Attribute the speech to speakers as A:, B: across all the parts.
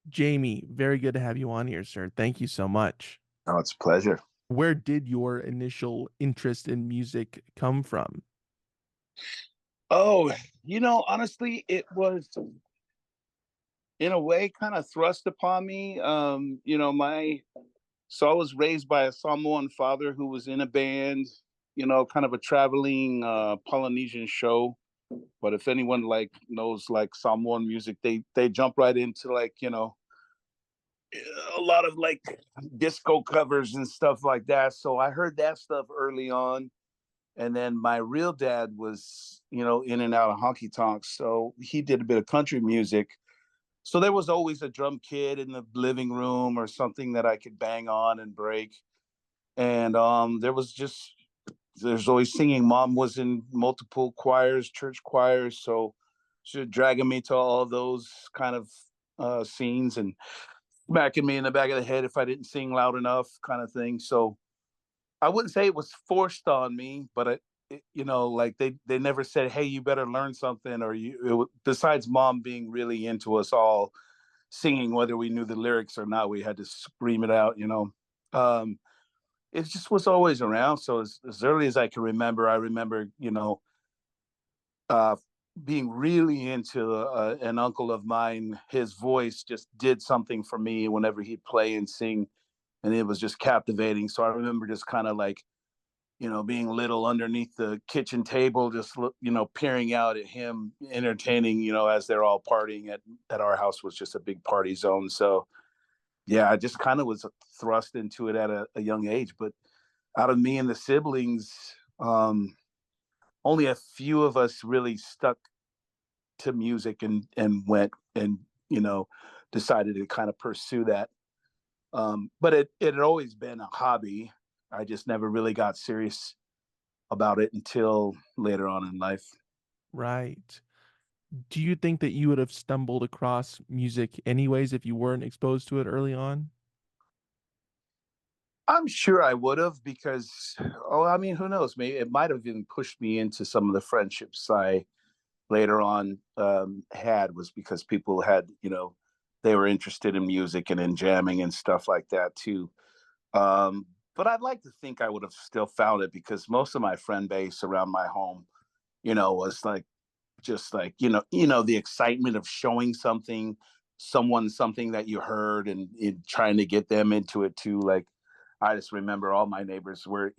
A: Jamie, very good to have you on here, sir. Thank you so much.
B: Oh, it's a pleasure.
A: Where did your initial interest in music come from?
B: Oh, honestly, it was in a way kind of thrust upon me. So I was raised by a Samoan father who was in a band, kind of a traveling Polynesian show. But if anyone like knows like Samoan music, they jump right into like, a lot of like disco covers and stuff like that. So I heard that stuff early on. And then my real dad was, in and out of honky tonks. So he did a bit of country music. So there was always a drum kit in the living room or something that I could bang on and break. And there's always singing. Mom was in multiple choirs, church choirs. So she was dragging me to all those kind of scenes and smacking me in the back of the head if I didn't sing loud enough, kind of thing. So I wouldn't say it was forced on me, but like they never said, "Hey, you better learn something," or besides mom being really into us all singing, whether we knew the lyrics or not, we had to scream it out. Um, it just was always around. So as early as I can remember, I remember, uh, being really into an uncle of mine. His voice just did something for me whenever he'd play and sing, and it was just captivating. So I remember just kind of like being little underneath the kitchen table, just peering out at him, entertaining, as they're all partying at our house was just a big party zone. So yeah, I just kind of was thrust into it at a young age. But out of me and the siblings, only a few of us really stuck to music and went and decided to kind of pursue that. But it had always been a hobby. I just never really got serious about it until later on in life.
A: Right. Do you think that you would have stumbled across music anyways if you weren't exposed to it early on?
B: I'm sure I would have because, oh, I mean, who knows? Maybe it might have even pushed me into some of the friendships I later on had was because people had, they were interested in music and in jamming and stuff like that too. But I'd like to think I would have still found it because most of my friend base around my home, was like just like the excitement of showing someone something that you heard and trying to get them into it too. Like I just remember all my neighbors were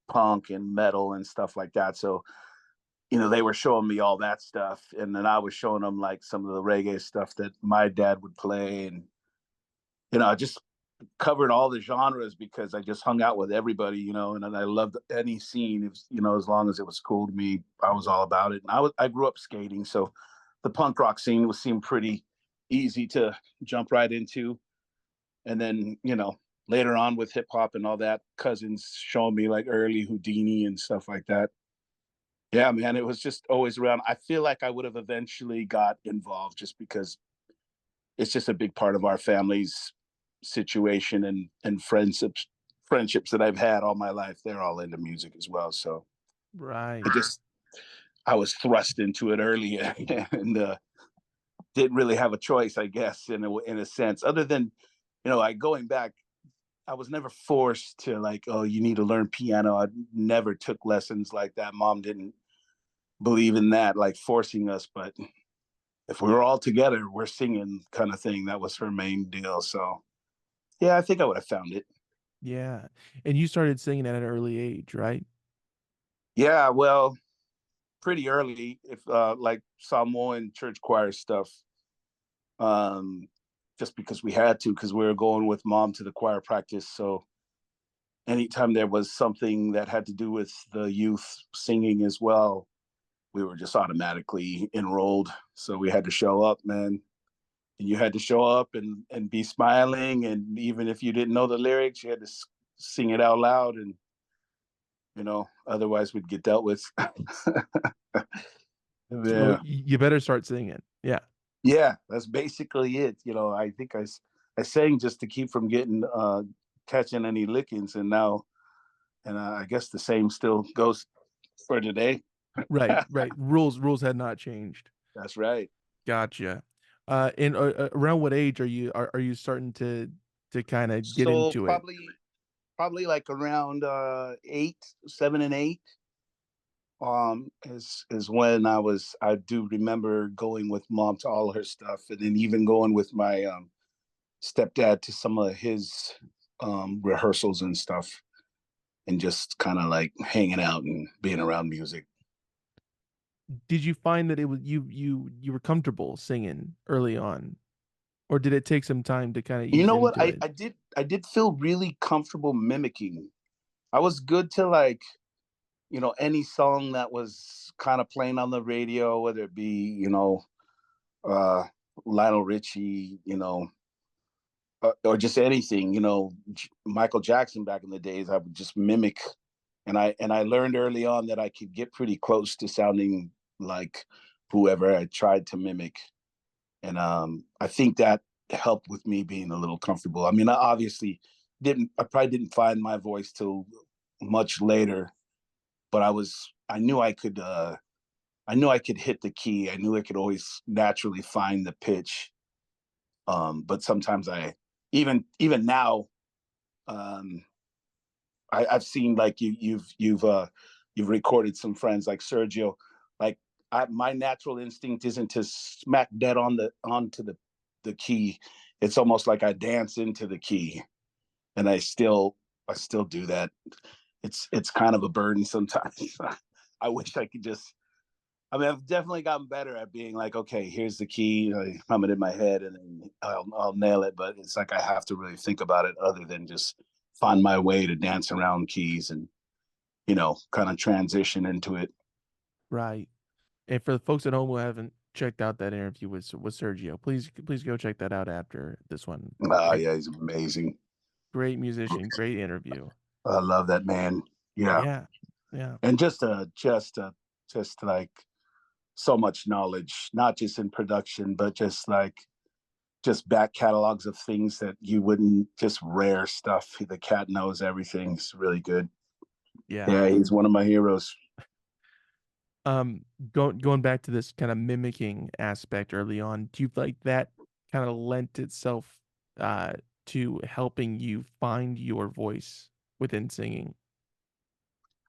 B: punk and metal and stuff like that. So they were showing me all that stuff, and then I was showing them like some of the reggae stuff that my dad would play. And I just covered all the genres because I just hung out with everybody, and I loved any scene. If, as long as it was cool to me, I was all about it. And I grew up skating, so the punk rock scene seemed pretty easy to jump right into. And then later on with hip hop and all that, cousins showing me like early Houdini and stuff like that. Yeah, man, it was just always around. I feel like I would have eventually got involved just because it's just a big part of our family's situation and friendships that I've had all my life. They're all into music as well. So
A: Right.
B: I just I was thrust into it early and didn't really have a choice, I guess, in a sense. Other than like going back, I was never forced to like, oh, you need to learn piano. I never took lessons like that. Mom didn't believe in that, like forcing us, but if we were all together, we're singing kind of thing. That was her main deal. So yeah, I think I would have found it.
A: Yeah. And you started singing at an early age, right?
B: Yeah, well, pretty early, if like Samoan church choir stuff. Um, just because we had to, because we were going with mom to the choir practice. So anytime there was something that had to do with the youth singing as well, we were just automatically enrolled. So we had to show up, man. And you had to show up and be smiling. And even if you didn't know the lyrics, you had to sing it out loud. And, otherwise we'd get dealt with.
A: So
B: Yeah.
A: you better start singing. Yeah.
B: Yeah, that's basically it. I think I sang just to keep from getting catching any lickings, and I guess the same still goes for today.
A: Right, right. Rules had not changed.
B: That's right.
A: Gotcha. In around what age are you starting to kind of get
B: So
A: into it?
B: probably like around 8, 7 and 8 is when I do remember going with mom to all her stuff, and then even going with my stepdad to some of his rehearsals and stuff, and just kind of like hanging out and being around music.
A: Did you find that it was you were comfortable singing early on, or did it take some time to kind of
B: You
A: ease
B: know what?
A: into it?
B: I did feel really comfortable mimicking. I was good to like, any song that was kind of playing on the radio, whether it be, uh Lionel Richie, or just anything, Michael Jackson back in the days, I would just mimic. And I learned early on that I could get pretty close to sounding like whoever I tried to mimic. And I think that helped with me being a little comfortable. I mean, I probably didn't find my voice till much later, but I knew I could hit the key. I knew I could always naturally find the pitch. But sometimes even now, um, I've seen like you've recorded some friends like Sergio. Like my natural instinct isn't to smack dead onto the key. It's almost like I dance into the key, and I still do that. It's kind of a burden sometimes. I wish I could just. I mean, I've definitely gotten better at being like, okay, here's the key. I hum it in my head, and then I'll nail it. But it's like I have to really think about it, other than just find my way to dance around keys and kind of transition into it.
A: Right. And for the folks at home who haven't checked out that interview with Sergio, please go check that out after this one. Great,
B: Yeah, he's amazing.
A: great musician, great interview.
B: I love that man. Yeah,
A: Yeah, yeah,
B: and just like so much knowledge, not just in production, but just back catalogs of things that you wouldn't, just rare stuff. The cat knows everything. It's really good.
A: yeah.
B: Yeah, he's one of my heroes.
A: Going back to this kind of mimicking aspect early on, do you like that kind of lent itself uh to helping you find your voice within singing?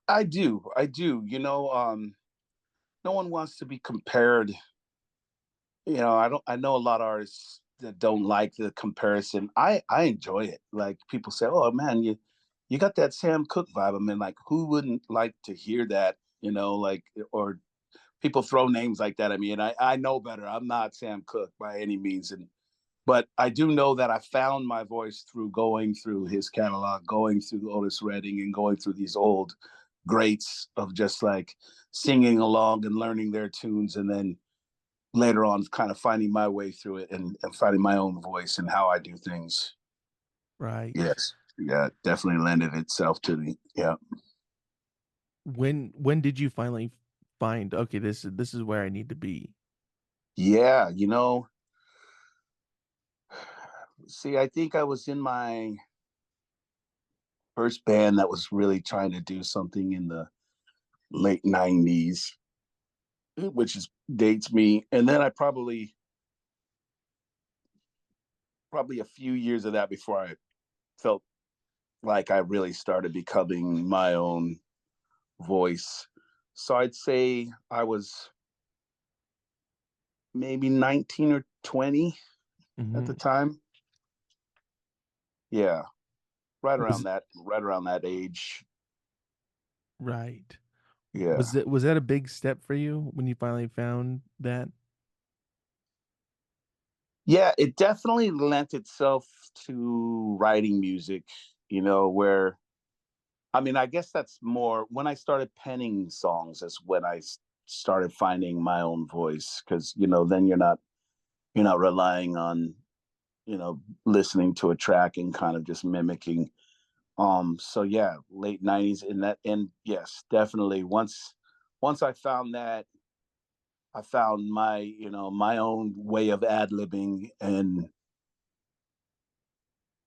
B: I do. No one wants to be compared. I know a lot of artists that don't like the comparison. I enjoy it. Like people say, "Oh man, you got that Sam Cooke vibe." I mean, like who wouldn't like to hear that? Like, or people throw names like that at me, and I know better. I'm not Sam Cooke by any means, but I do know that I found my voice through going through his catalog, going through Otis Redding, and going through these old greats of just like singing along and learning their tunes, and then later on kind of finding my way through it, and finding my own voice and how I do things.
A: Right.
B: Yes. Yeah, definitely lended itself to me. Yeah.
A: When did you finally find, okay, this is where I need to be?
B: Yeah. See, I think I was in my first band that was really trying to do something in the late 90s, which is dates me. And then I probably a few years of that before I felt like I really started becoming my own voice. So I'd say I was maybe 19 or 20 at the
A: Hmm.
B: time. Yeah,
A: Was
B: right around that age.
A: right.
B: Yeah.
A: Was that a big step for you when you finally found that?
B: Yeah, it definitely lent itself to writing music, where I mean, I guess that's more when I started penning songs, is when I started finding my own voice, because then you're not relying on listening to a track and kind of just mimicking. So yeah, late 90s in that. And yes, definitely once I found that, I found my own way of ad-libbing. And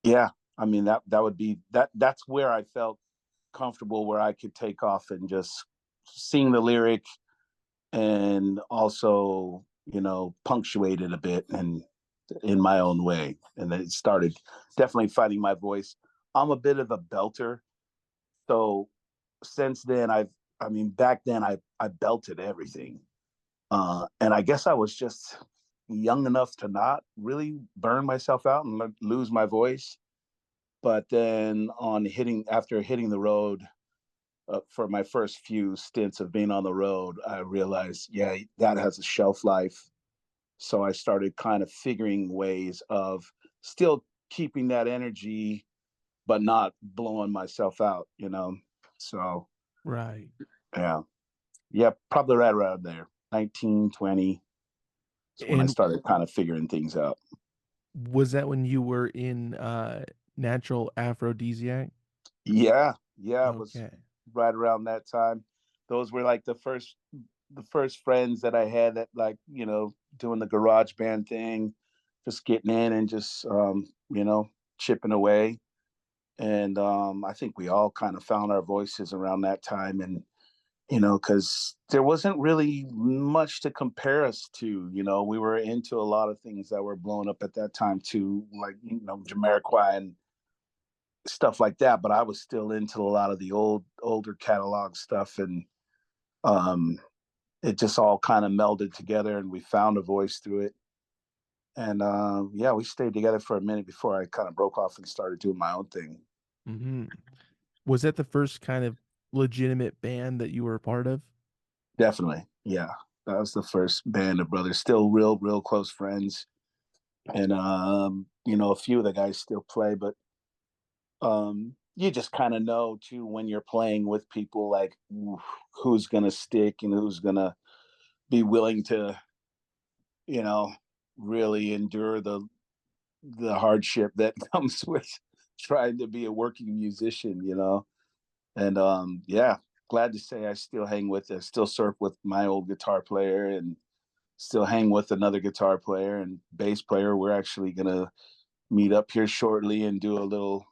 B: yeah, I mean, that would be that's where I felt comfortable, where I could take off and just sing the lyric, and also punctuate it a bit and in my own way. And then it started definitely finding my voice. I'm a bit of a belter. So since then, I mean, back then I belted everything. And I guess I was just young enough to not really burn myself out and lose my voice. But then after hitting the road for my first few stints of being on the road, I realized, yeah, that has a shelf life. So I started kind of figuring ways of still keeping that energy, but not blowing myself out. So
A: Right.
B: yeah, yeah, probably right around there, 19, 20 is when I
A: And
B: started kind of figuring things out.
A: was that when you were in, natural aphrodisiac?
B: Yeah, yeah, it was
A: Okay.
B: right around that time. Those were like the first friends that I had that like, doing the garage band thing, just getting in and just chipping away. And I think we all kind of found our voices around that time. And because there wasn't really much to compare us to. We were into a lot of things that were blowing up at that time too, like Jamiroquai and stuff like that. But I was still into a lot of the older catalog stuff, and um, it just all kind of melded together, and we found a voice through it. And yeah, we stayed together for a minute before I kind of broke off and started doing my own thing.
A: Mhm. Was that the first kind of legitimate band that you were a part of?
B: Definitely, yeah. That was the first band of brothers. Still real close friends, and a few of the guys still play, but you just kind of know too when you're playing with people like who's gonna stick and who's gonna be willing to, you know, really endure the hardship that comes with trying to be a working musician. And yeah, glad to say I still surf with my old guitar player and still hang with another guitar player and bass player. We're actually gonna meet up here shortly and do a little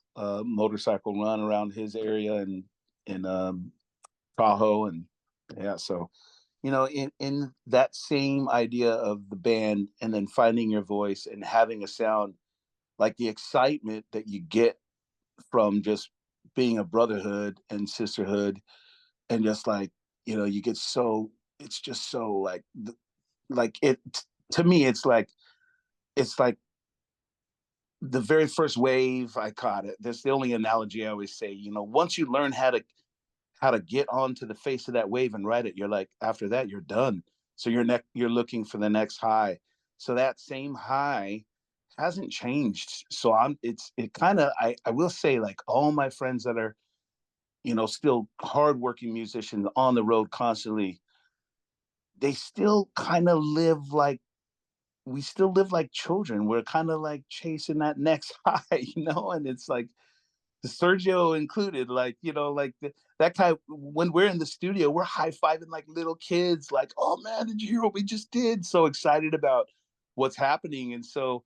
B: motorcycle run around his area and in Tahoe. And yeah, so in that same idea of the band and then finding your voice and having a sound, like the excitement that you get from just being a brotherhood and sisterhood, and just like you get so it's just so like it to me it's like the very first wave I caught it. That's the only analogy I always say. Once you learn how to get onto the face of that wave and ride it, you're like after that you're done. So you're looking for the next high. So that same high hasn't changed. So it kind of I will say like all my friends that are still hardworking musicians on the road constantly, they still kind of live like we still live like children. We're kind of like chasing that next high. And it's like Sergio included, like, like that kind of, when we're in the studio, we're high fiving like little kids, like, oh man, did you hear what we just did? So excited about what's happening. And so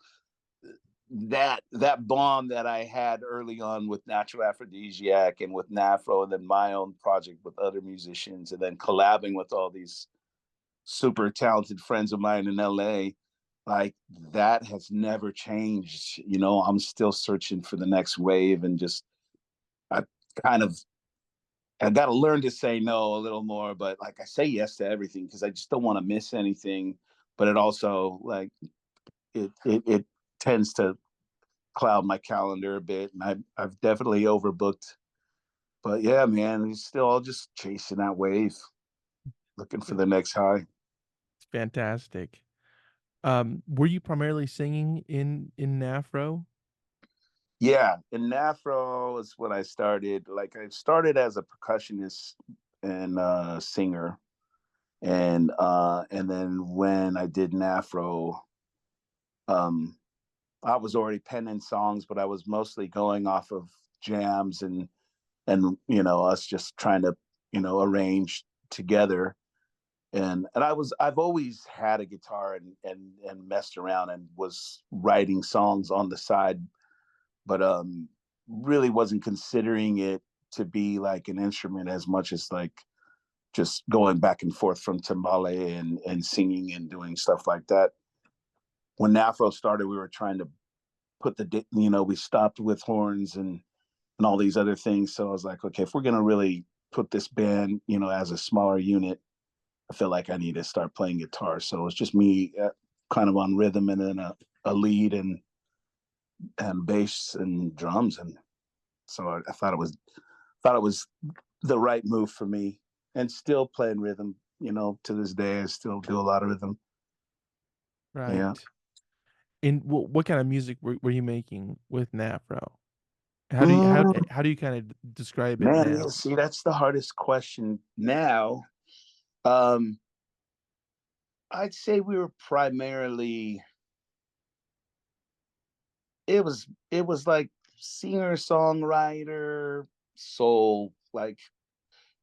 B: that bond that I had early on with Natural Aphrodisiac and with Nafro, and then my own project with other musicians, and then collabing with all these super talented friends of mine in LA, like that has never changed. I'm still searching for the next wave, and just I kind of I got to learn to say no a little more, but like I say yes to everything because I just don't want to miss anything. But it also like it tends to cloud my calendar a bit, and I've definitely overbooked. But yeah, man, he's still all just chasing that wave, looking for the next high.
A: It's fantastic. Were you primarily singing in Afro?
B: Yeah, in Nafro is when I started. Like I started as a percussionist and singer, and then when I did Nafro, um, I was already penning songs, but I was mostly going off of jams and us just trying to arrange together. And I've always had a guitar and messed around and was writing songs on the side, but really wasn't considering it to be like an instrument as much as like just going back and forth from timbale and singing and doing stuff like that. When Nafro started, we were trying to put we stopped with horns and all these other things. So I was like, okay, if we're going to really put this band, as a smaller unit, I feel like I need to start playing guitar. So it's just me kind of on rhythm, and then a lead and bass and drums. And so I thought it was the right move for me, and still playing rhythm, to this day. I still do a lot of rhythm. Yeah.
A: Right. And what kind of music were you making with Nafro?
B: Mm,
A: How do you kinda describe it
B: man, yeah,
A: now?
B: see, that's the hardest question now. Um, I'd say we were primarily it was like singer songwriter soul, like,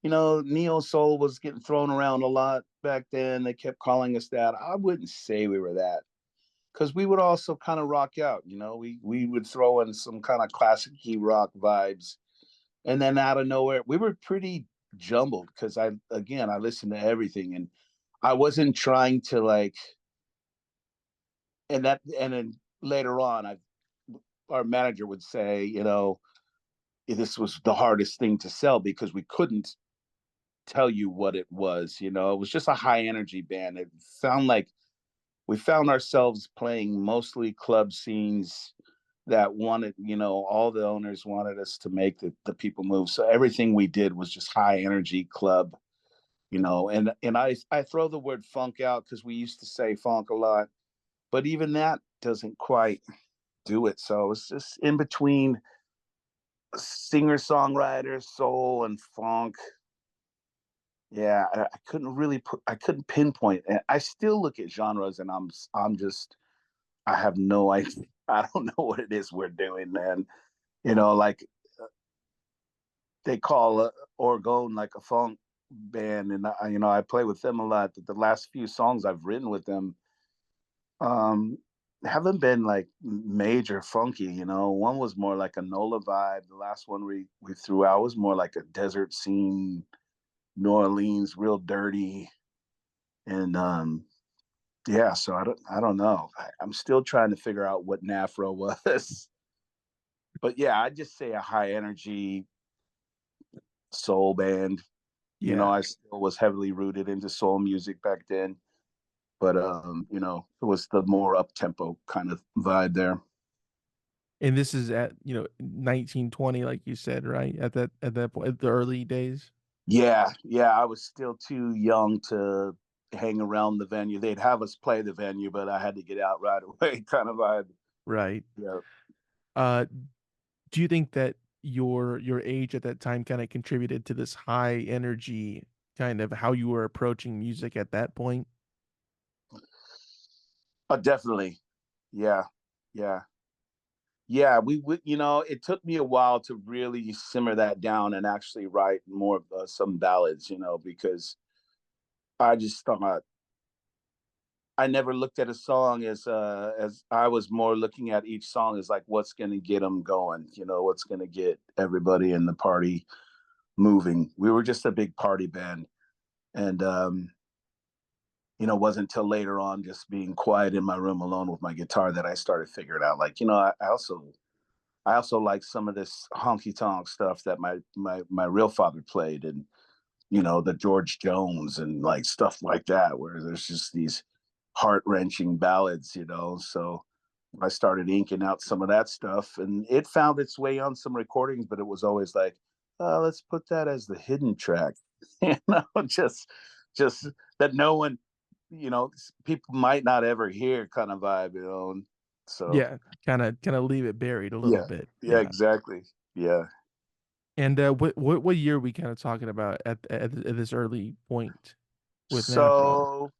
B: neo soul was getting thrown around a lot back then. They kept calling us that. I wouldn't say we were that, because we would also kind of rock out. We would throw in some kind of classic rock vibes, and then out of nowhere, we were pretty jumbled, because I listened to everything, and I wasn't trying to like, and then later on, our manager would say, this was the hardest thing to sell, because we couldn't tell you what it was. It was just a high energy band. It sounded like we found ourselves playing mostly club scenes that wanted, all the owners wanted us to make the people move. So everything we did was just high energy club, and I throw the word funk out because we used to say funk a lot, but even that doesn't quite do it. So it's just in between singer songwriter, soul, and funk. Yeah, I couldn't pinpoint. And I still look at genres, and I have no idea. I don't know what it is we're doing, man. Like, they call Orgone like a funk band, and I play with them a lot. But the last few songs I've written with them um, haven't been like major funky. One was more like a Nola vibe. The last one we threw out was more like a desert scene, New Orleans, real dirty, and yeah. So I don't know. I'm still trying to figure out what Nafro was, but yeah, I'd just say a high energy soul band.
A: Yeah.
B: I still was heavily rooted into soul music back then, but it was the more up tempo kind of vibe there.
A: And this is at, 1920, like you said, right? At that point, at the early days?
B: Yeah, yeah, I was still too young to hang around the venue. They'd have us play the venue, but I had to get out right away, kind of vibe.
A: Right.
B: Yeah.
A: Uh, do you think that your age at that time kinda contributed to this high energy, kind of how you were approaching music at that point?
B: Definitely. Yeah, yeah. Yeah, it took me a while to really simmer that down and actually write more of some ballads, because I just thought I never looked at a song as I was more looking at each song as like what's going to get them going, what's going to get everybody in the party moving. We were just a big party band, and it wasn't until later on, just being quiet in my room alone with my guitar, that I started figuring out, like, I also like some of this honky tonk stuff that my real father played, and the George Jones and like stuff like that, where there's just these heart wrenching ballads. So I started inking out some of that stuff, and it found its way on some recordings, but it was always like, let's put that as the hidden track, just that no one, people might not ever hear, kind of vibe. So
A: Yeah, kinda leave it buried a little
B: yeah,
A: bit,
B: yeah,
A: yeah.
B: exactly. Yeah.
A: And, what year are we kinda talking about at this early point with Nafro?
B: So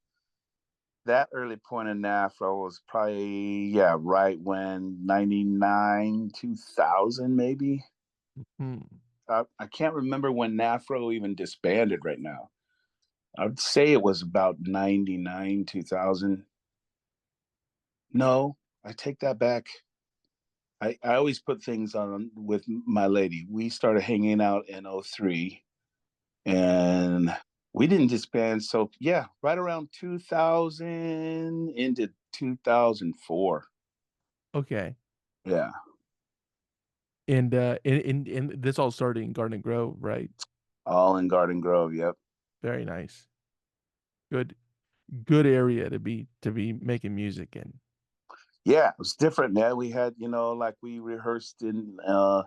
B: that early point in Nafro was probably, yeah, right when 99, 2000, maybe.
A: Mhm.
B: I can't remember when Nafro even disbanded right now. I'd say it was about 99, 2000. No, I take that back. I always put things on with my lady. We started hanging out in '03, and We didn't disband. So yeah, right around 2000 into 2004.
A: Okay.
B: Yeah.
A: And this all started in Garden Grove, right?
B: All in Garden Grove. Yep.
A: Very nice. Good good area to be making music in.
B: Yeah, it was different, man. We had, like we rehearsed in a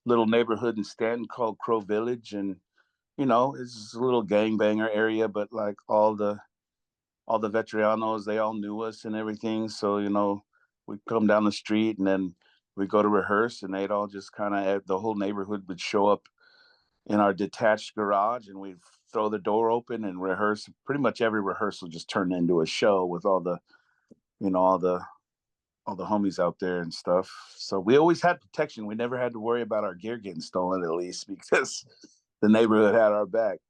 B: little neighborhood in Stanton called Crow Village, and it's a little gangbanger area, but like all the veteranos, they all knew us and everything. So, we'd come down the street and then we'd go to rehearse, and they'd all just kind of, the whole neighborhood would show up in our detached garage, and we'd throw the door open and rehearse. Pretty much every rehearsal just turned into a show with all the, you know, all the homies out there and stuff. So we always had protection. We never had to worry about our gear getting stolen, at least, because the neighborhood had our back.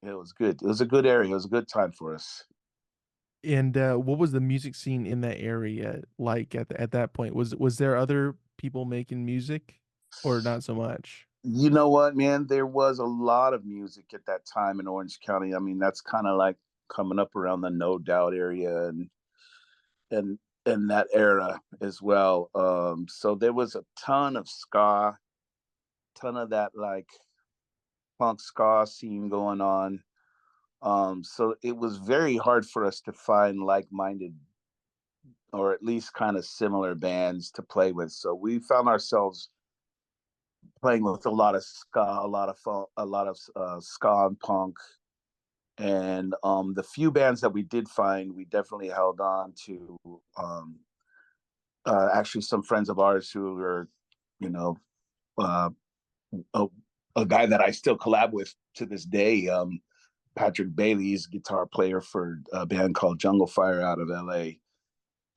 B: It was good. It was a good area. It was a good time for us.
A: And what was the music scene in that area like at that point? Was there other people making music or not so much?
B: You know what, man? There was a lot of music at that time in Orange County. I mean, that's kind of like coming up around the No Doubt area and and that era as well. So there was a ton of ska, ton of that like punk ska scene going on. So it was very hard for us to find like-minded or at least kind of similar bands to play with. So we found ourselves playing with a lot of ska, a lot of funk, a lot of ska and punk. And the few bands that we did find, we definitely held on to. Actually, some friends of ours who were, you know, uh, a, a guy that I still collab with to this day, Patrick Bailey's guitar player for a band called Jungle Fire out of LA.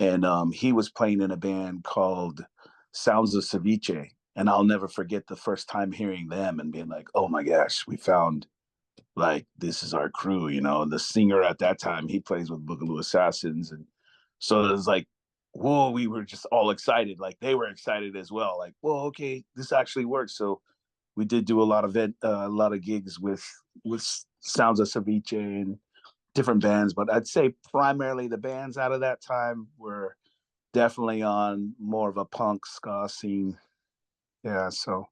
B: And he was playing in a band called Sounds of Ceviche. And I'll never forget the first time hearing them and being like, oh my gosh, we found like this is our crew, The singer at that time, he plays with Boogaloo Assassins. And so it was like, whoa, we were just all excited. Like they were excited as well. Like, whoa, okay, this actually works. So we did do a lot of gigs with Sounds of Ceviche and different bands, but I'd say primarily the bands out of that time were definitely on more of a punk ska scene. Yeah, so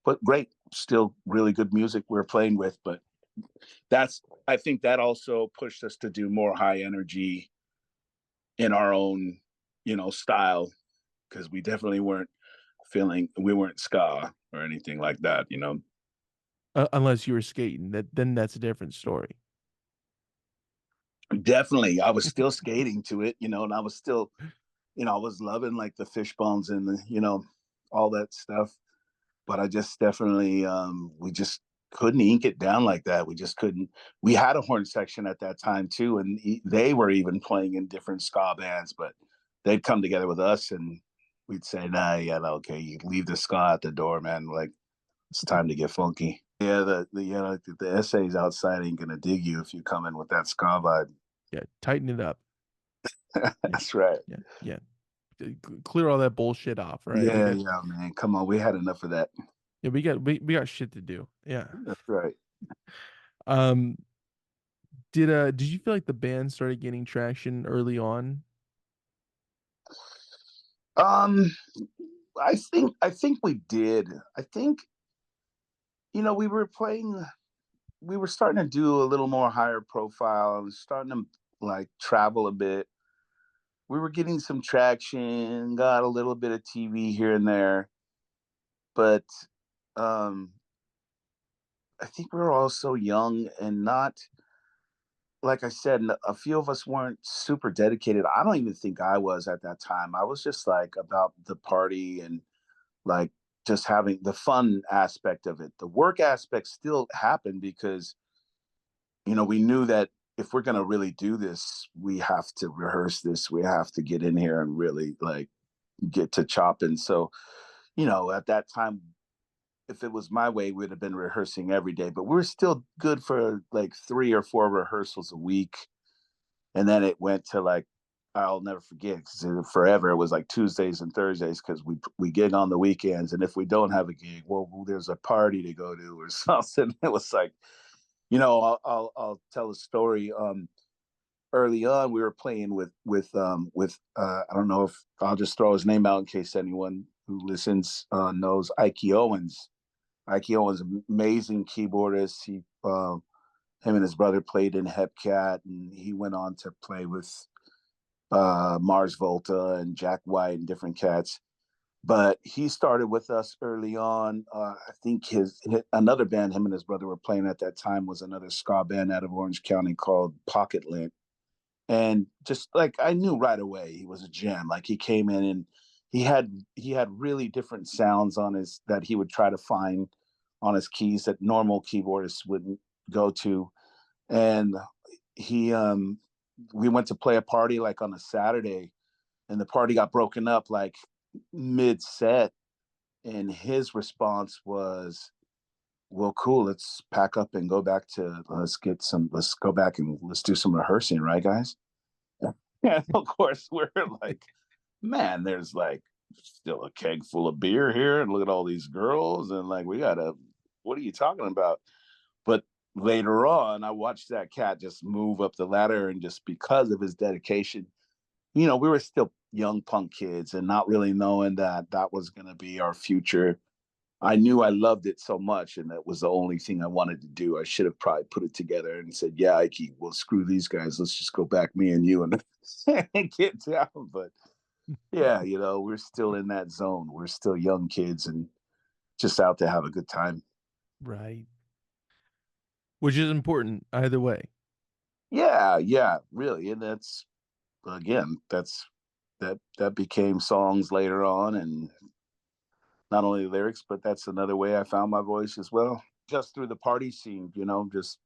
B: but great, still really good music we're playing with, but that's I think that also pushed us to do more high energy in our own, style because we definitely weren't feeling we weren't ska or anything like that.
A: Unless you were skating, then that's a different story.
B: Definitely, I was still skating to it, and I was still, I was loving like the fish bones and all that stuff. But I just definitely, we just couldn't ink it down like that. We just couldn't. We had a horn section at that time too, and they were even playing in different ska bands, but they'd come together with us and we'd say, nah, yeah, okay, you leave the ska at the door, man. Like it's time to get funky. Yeah, the essays outside ain't gonna dig you if you come in with that ska vibe.
A: Yeah, tighten it up. Yeah,
B: That's right.
A: yeah, yeah. Clear all that bullshit off, right?
B: Yeah, yeah, man. Come on, we had enough of that.
A: Yeah, we got shit to do. Yeah.
B: That's right.
A: Um, did you feel like the band started gaining traction early on?
B: Um, I think we did. I think we were playing. We were starting to do a little more higher profile. I was starting to like travel a bit. We were getting some traction. Got a little bit of TV here and there, but um, I think we were all so young and not like I said. A few of us weren't super dedicated. I don't even think I was at that time. I was just like about the party and like just having the fun aspect of it. The work aspect still happened because we knew that if we're going to really do this, we have to rehearse this. We have to get in here and really like get to chopping. So, at that time, if it was my way, we'd have been rehearsing every day, but we're still good for like 3 or 4 rehearsals a week. And then it went to like, I'll never forget because forever it was like Tuesdays and Thursdays because we gig on the weekends, and if we don't have a gig, well, there's a party to go to or something. It was like I'll tell a story. Early on, we were playing with I don't know if I'll just throw his name out in case anyone who listens knows Ike Owens. Ike Owens, amazing keyboardist. Him and his brother played in Hepcat, and he went on to play with Mars Volta and Jack White and different cats. But he started with us early on. I think his another band him and his brother were playing at that time was another ska band out of Orange County called Pocket Lint. And just like I knew right away he was a gem. Like he came in and he had really different sounds on his that he would try to find on his keys that normal keyboardists wouldn't go to. And he we went to play a party like on a Saturday, and the party got broken up like mid set, and his response was, well, cool, let's pack up and go back to let's go back and let's do some rehearsing, right, guys? And of course we're like, man, there's like still a keg full of beer here, and look at all these girls, and like we gotta, what are you talking about? But later on, I watched that cat just move up the ladder, and just because of his dedication, we were still young punk kids and not really knowing that that was going to be our future. I knew I loved it so much, and that was the only thing I wanted to do. I should have probably put it together and said, "Yeah, Ike, well, screw these guys. Let's just go back, me and you, and, and get down." But yeah, we're still in that zone. We're still young kids and just out to have a good time.
A: Right. Which is important either way.
B: Yeah, yeah, really, and that's again, that became songs later on, and not only lyrics, but that's another way I found my voice as well. Just through the party scene, just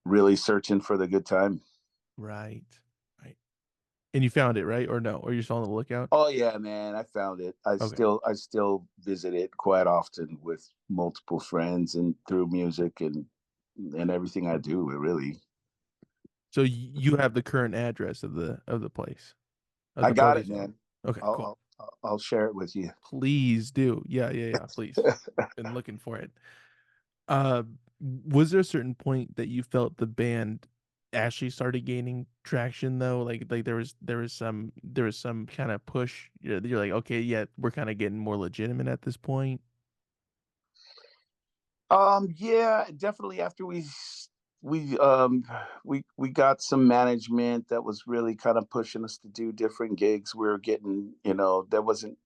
B: really searching for the good time.
A: Right. Right. And you found it, right? Or no? Or you're still on the lookout?
B: Oh yeah, man, I found it. I
A: Okay.
B: still I still visit it quite often with multiple friends and through music and everything I do. It really,
A: So you have the current address of the place, of
B: I
A: the
B: got
A: party
B: it,
A: zone.
B: man.
A: Okay, cool.
B: I'll share it with you.
A: Please do. Yeah, yeah, yeah, please. Been looking for it. Uh, was there a certain point that you felt the band actually started gaining traction though? Like there was some kind of push. You're like, okay, yeah, we're kind of getting more legitimate at this point.
B: Yeah, definitely after we um we got some management that was really kind of pushing us to do different gigs. We were getting, there wasn't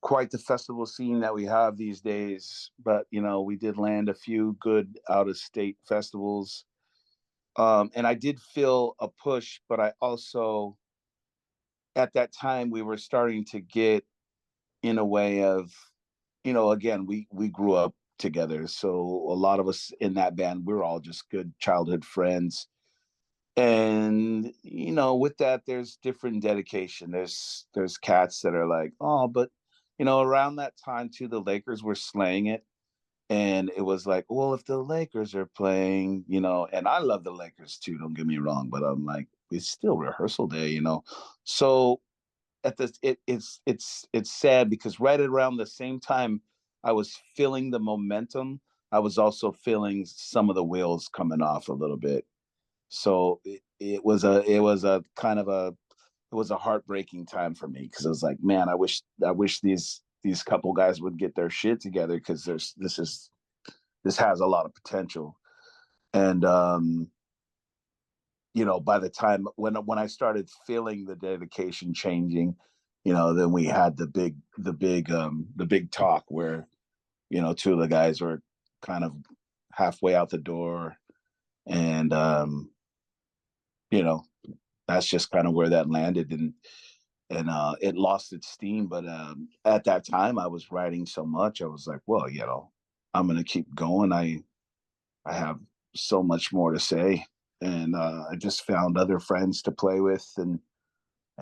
B: quite the festival scene that we have these days, but we did land a few good out of state festivals. And I did feel a push, but I also at that time we were starting to get in a way of, again, we grew up together. So a lot of us in that band, we're all just good childhood friends. And with that, there's different dedication. There's cats that are like, oh, but around that time too, the Lakers were slaying it. And it was like, well, if the Lakers are playing, and I love the Lakers too, don't get me wrong, but I'm like, it's still rehearsal day. So at this it's sad because right around the same time I was feeling the momentum, I was also feeling some of the wheels coming off a little bit. So it was a kind of a it was a heartbreaking time for me because I was like, man, I wish these couple guys would get their shit together because this has a lot of potential. And by the time when I started feeling the dedication changing, then we had the big talk where, two of the guys were kind of halfway out the door. And you know, that's just kind of where that landed, and it lost its steam. But at that time I was writing so much, I was like, well, I'm gonna keep going. I have so much more to say. And I just found other friends to play with, and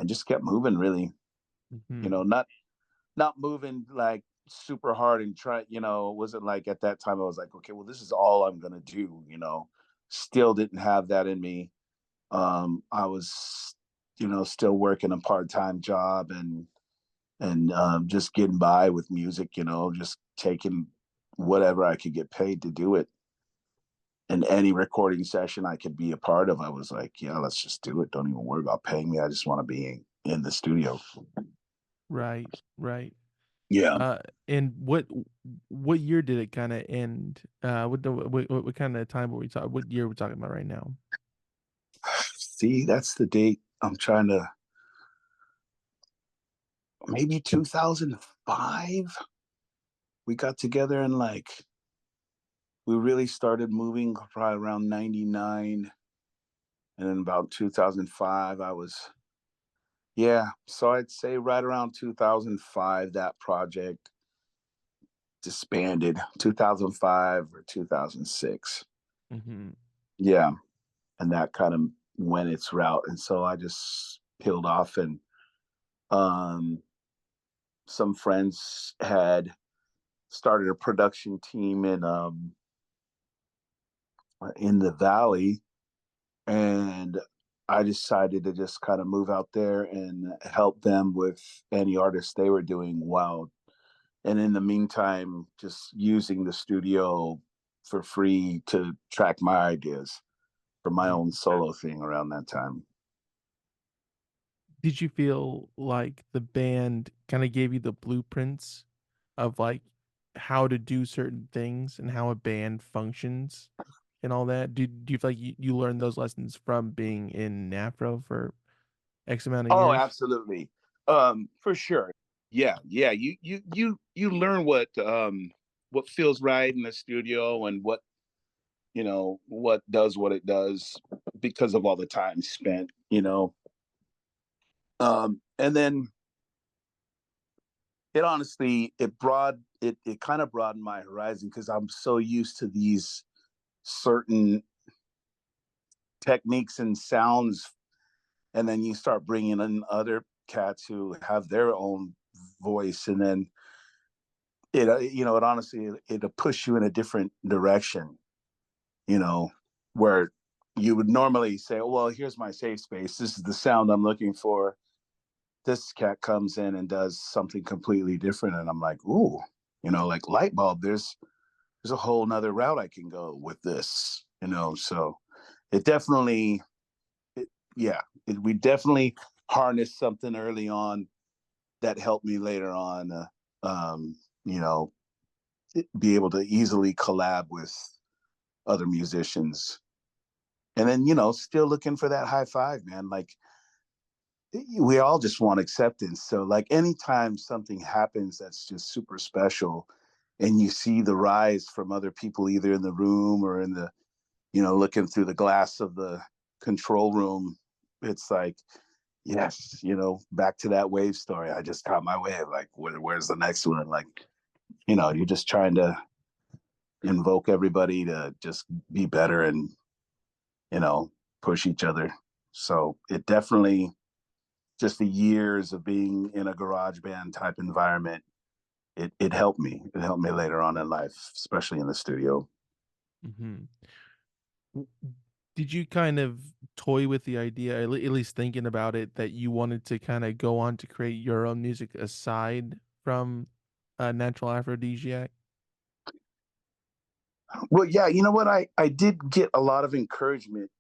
B: just kept moving really.
A: Hmm.
B: Not moving like super hard and try, it wasn't like at that time I was like, okay, well, this is all I'm gonna do. Still didn't have that in me. I was, still working a part-time job, and just getting by with music, just taking whatever I could get paid to do it. And any recording session I could be a part of, I was like, yeah, let's just do it. Don't even worry about paying me. I just want to be in the studio.
A: Right, right.
B: Yeah.
A: Uh, and what year did it kind of end? What kind of time were we talking? What year are we talking about right now?
B: See, that's the date. I'm trying to, maybe 2005. We got together and like, we really started moving probably around 99. And then about 2005, I was, yeah. So I'd say right around 2005, that project disbanded, 2005 or 2006.
A: Hmm.
B: Yeah. And that kind of went its route. And so I just peeled off, and um, some friends had started a production team in the valley, and I decided to just kind of move out there and help them with any artists they were doing while, and in the meantime, just using the studio for free to track my ideas for my own solo thing around that time.
A: Did you feel like the band kind of gave you the blueprints of like how to do certain things and how a band functions and all that? Do you feel like you learned those lessons from being in Nafro for X amount of
B: Oh,
A: years?
B: absolutely. For sure. Yeah, yeah. You learn what feels right in the studio, and what does what it does because of all the time spent. And then it honestly it kind of broadened my horizon because I'm so used to these certain techniques and sounds, and then you start bringing in other cats who have their own voice, and then it honestly it'll push you in a different direction, you know, where you would normally say, oh, well, here's my safe space, this is the sound I'm looking for. This cat comes in and does something completely different, and I'm like, ooh, like light bulb, there's a whole nother route I can go with this. So it definitely it, yeah, we definitely harnessed something early on that helped me later on, um, you know be able to easily collab with other musicians. And then, still looking for that high five, man. Like, we all just want acceptance. So, like, anytime something happens that's just super special, and you see the rise from other people, either in the room or in looking through the glass of the control room, it's like, yes, back to that wave story. I just caught my wave. Like, where's the next one? Like, you're just trying to invoke everybody to just be better and you know push each other. So it definitely, just the years of being in a garage band type environment, it helped me later on in life, especially in the studio.
A: Hmm. Did you kind of toy with the idea, at least thinking about it, that you wanted to kind of go on to create your own music aside from Natural Aphrodisiac?
B: Well, yeah, you know what, I did get a lot of encouragement,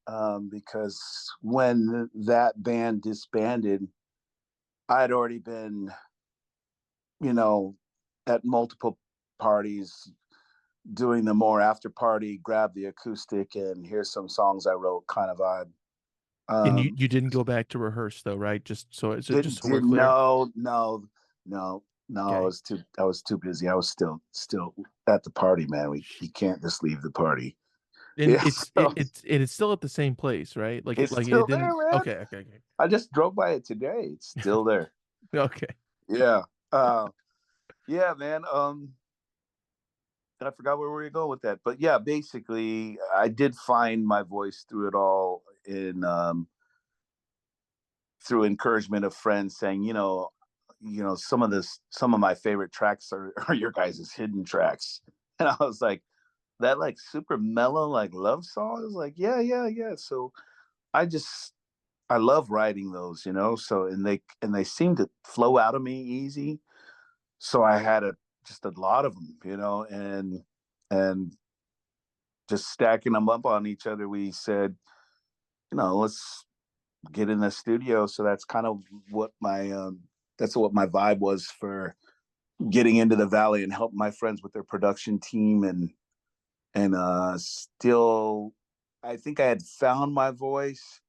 B: because when that band disbanded, I had already been you know at multiple parties doing the more after party, grab the acoustic and here's some songs I wrote kind of vibe.
A: And you
B: Um,
A: you didn't go back to rehearse though, right? Just so we're
B: did
A: clear.
B: no, no, no, no. I
A: Okay.
B: was too busy. I was still at the party, man. You can't just leave the party.
A: And
B: Yeah, so
A: it's still at the same place, right?
B: it's
A: Like it
B: still there,
A: didn't.
B: man.
A: Okay, okay, okay.
B: I just drove by it today. It's still there.
A: Okay.
B: Yeah, uh, yeah, man. I forgot where we were going with that, but yeah, basically, I did find my voice through it all in through encouragement of friends saying, some of my favorite tracks are your guys' hidden tracks. And I was like, that like super mellow, like love song. I was like, yeah, yeah, yeah. So I love writing those. So and they seem to flow out of me easy. So I had to just a lot of them, and just stacking them up on each other. We said, let's get in the studio. So that's kind of what that's what my vibe was for getting into the Valley and help my friends with their production team. And still, I think I had found my voice,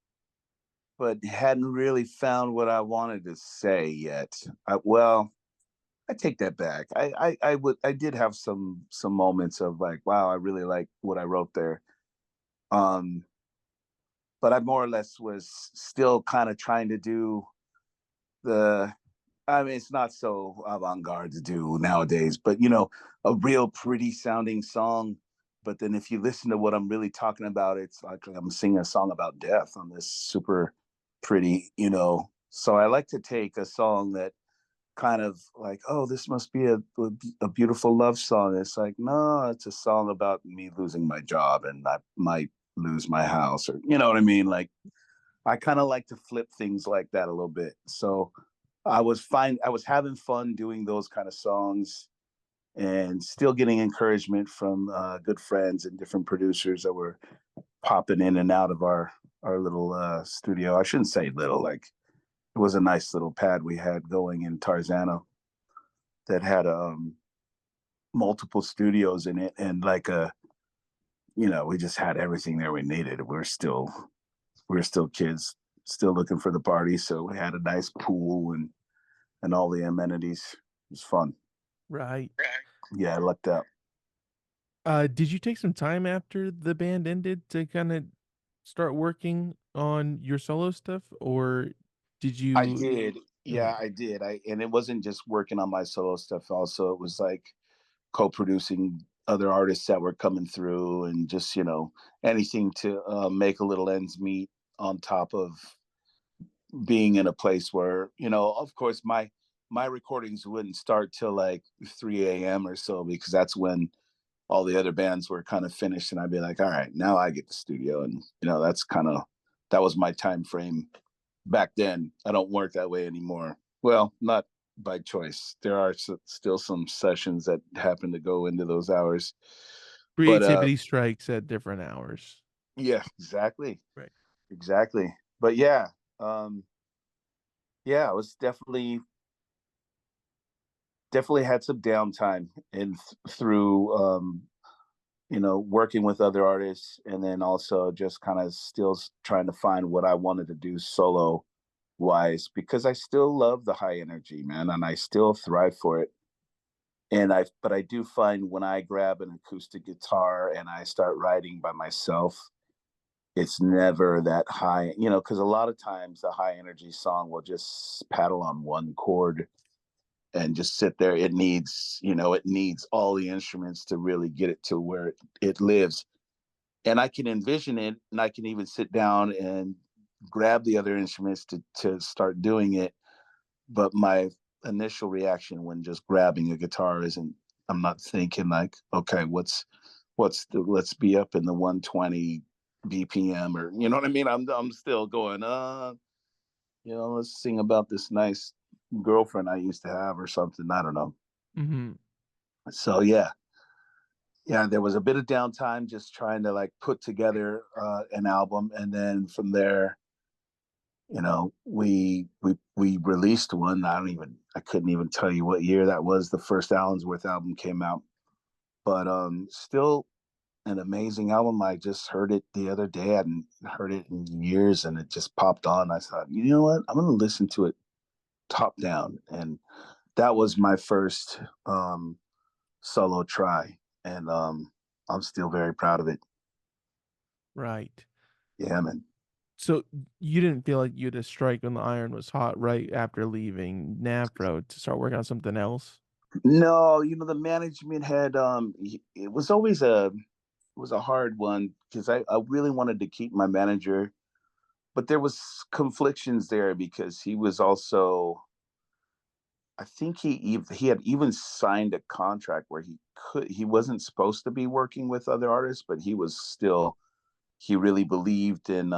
B: but hadn't really found what I wanted to say yet. Well, I take that back. I did have some moments of like, wow, I really like what I wrote there. Um, but I more or less was still kind of trying to do the. I mean, it's not so avant-garde to do nowadays, but a real pretty sounding song. But then if you listen to what I'm really talking about, it's like I'm singing a song about death on this super pretty. So I like to take a song that kind of like, oh, this must be a beautiful love song. It's like, no, it's a song about me losing my job and I might lose my house, or you know what I mean? Like, I kind of like to flip things like that a little bit. So I was having fun doing those kind of songs and still getting encouragement from good friends and different producers that were popping in and out of our little studio. I shouldn't say little, like it was a nice little pad we had going in Tarzana that had multiple studios in it, and like we just had everything there we needed. We were still kids, still looking for the party, so we had a nice pool and all the amenities. It was fun.
A: Right.
B: Yeah, I lucked out.
A: Did you take some time after the band ended to kind of start working on your solo stuff, or did
B: I
A: you?
B: did.
A: Okay.
B: Yeah, I did. And it wasn't just working on my solo stuff. Also, it was like co-producing other artists that were coming through, and just anything to make a little ends meet on top of being in a place where of course my recordings wouldn't start till like 3 a.m. or so, because that's when all the other bands were kind of finished, and I'd be like, all right, now I get the studio. And that's kind of, that was my time frame back then. I don't work that way anymore. Well, not by choice. There are still some sessions that happen to go into those hours, but
A: Creativity strikes at different hours.
B: yeah, exactly.
A: Right.
B: Exactly. But yeah, um yeah, it was definitely had some downtime and through working with other artists, and then also just kind of still trying to find what I wanted to do solo wise, because I still love the high energy, man, and I still thrive for it. But I do find when I grab an acoustic guitar and I start writing by myself, it's never that high, because a lot of times the high energy song will just paddle on one chord and just sit there. It needs all the instruments to really get it to where it lives. And I can envision it, and I can even sit down and grab the other instruments to start doing it. But my initial reaction when just grabbing a guitar isn't, I'm not thinking like, okay, let's be up in the 120 BPM, or you know what I mean? I'm still going, let's sing about this nice girlfriend I used to have or something. I don't know.
A: Hmm.
B: So yeah, there was a bit of downtime just trying to like put together an album, and then from there, we released one. I couldn't even tell you what year that was. The first Allensworth album came out, but still an amazing album. I just heard it the other day. I hadn't heard it in years, and it just popped on. I thought, you know what? I'm gonna listen to it top down, and that was my first solo try, and I'm still very proud of it.
A: Right.
B: Yeah, man.
A: So you didn't feel like you had a strike when the iron was hot right after leaving Nafro to start working on something else?
B: No, the management had it was always a hard one, because I really wanted to keep my manager, but there was conflictions there because he was also, I think he had even signed a contract where he wasn't supposed to be working with other artists, but he really believed in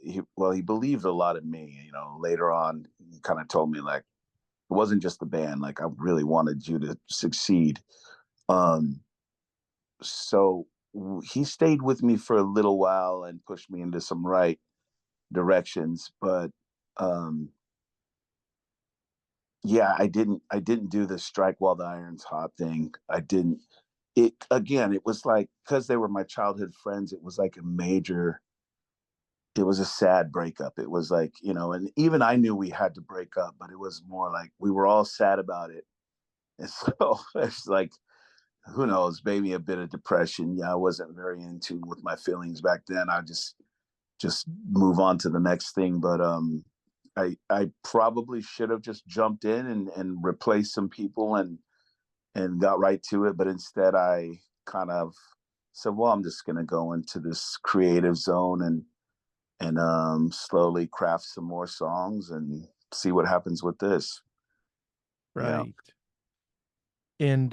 B: he believed a lot in me. Later on he kind of told me like, It wasn't just the band. Like I really wanted you to succeed. Um, so he stayed with me for a little while and pushed me into some right directions. But um, yeah, I didn't do the strike while the iron's hot thing. I didn't. It again. It was like because they were my childhood friends. It was like a major. It was a sad breakup. It was like, and even I knew we had to break up, but it was more like we were all sad about it. And so it's like, who knows, maybe a bit of depression. Yeah, I wasn't very in tune with my feelings back then. I just move on to the next thing. But I probably should have just jumped in and replaced some people and got right to it. But instead I kind of said, well, I'm just gonna go into this creative zone and slowly craft some more songs and see what happens with this. Yeah.
A: Right. And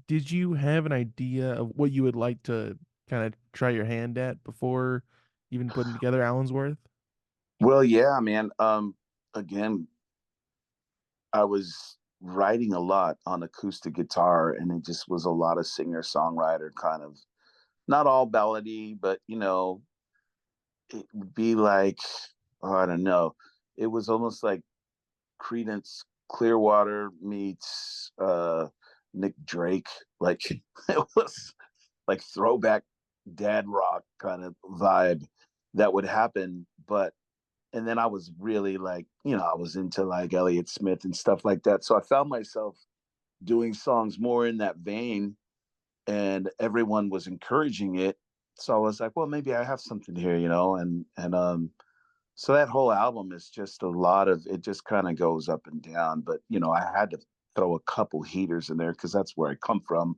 A: did you have an idea of what you would like to kind of try your hand at before even putting together Allensworth?
B: Well, yeah, man. Again, I was writing a lot on acoustic guitar, and it just was a lot of singer songwriter kind of, not all ballady, but it would be like, oh, I don't know. It was almost like Credence Clearwater meets Nick Drake. Like it was like throwback dad rock kind of vibe that would happen. But and then I was really like, I was into like Elliott Smith and stuff like that. So I found myself doing songs more in that vein, and everyone was encouraging it. So I was like, well, maybe I have something here, and so that whole album is just a lot of it. Just kind of goes up and down. But I had to throw a couple heaters in there because that's where I come from.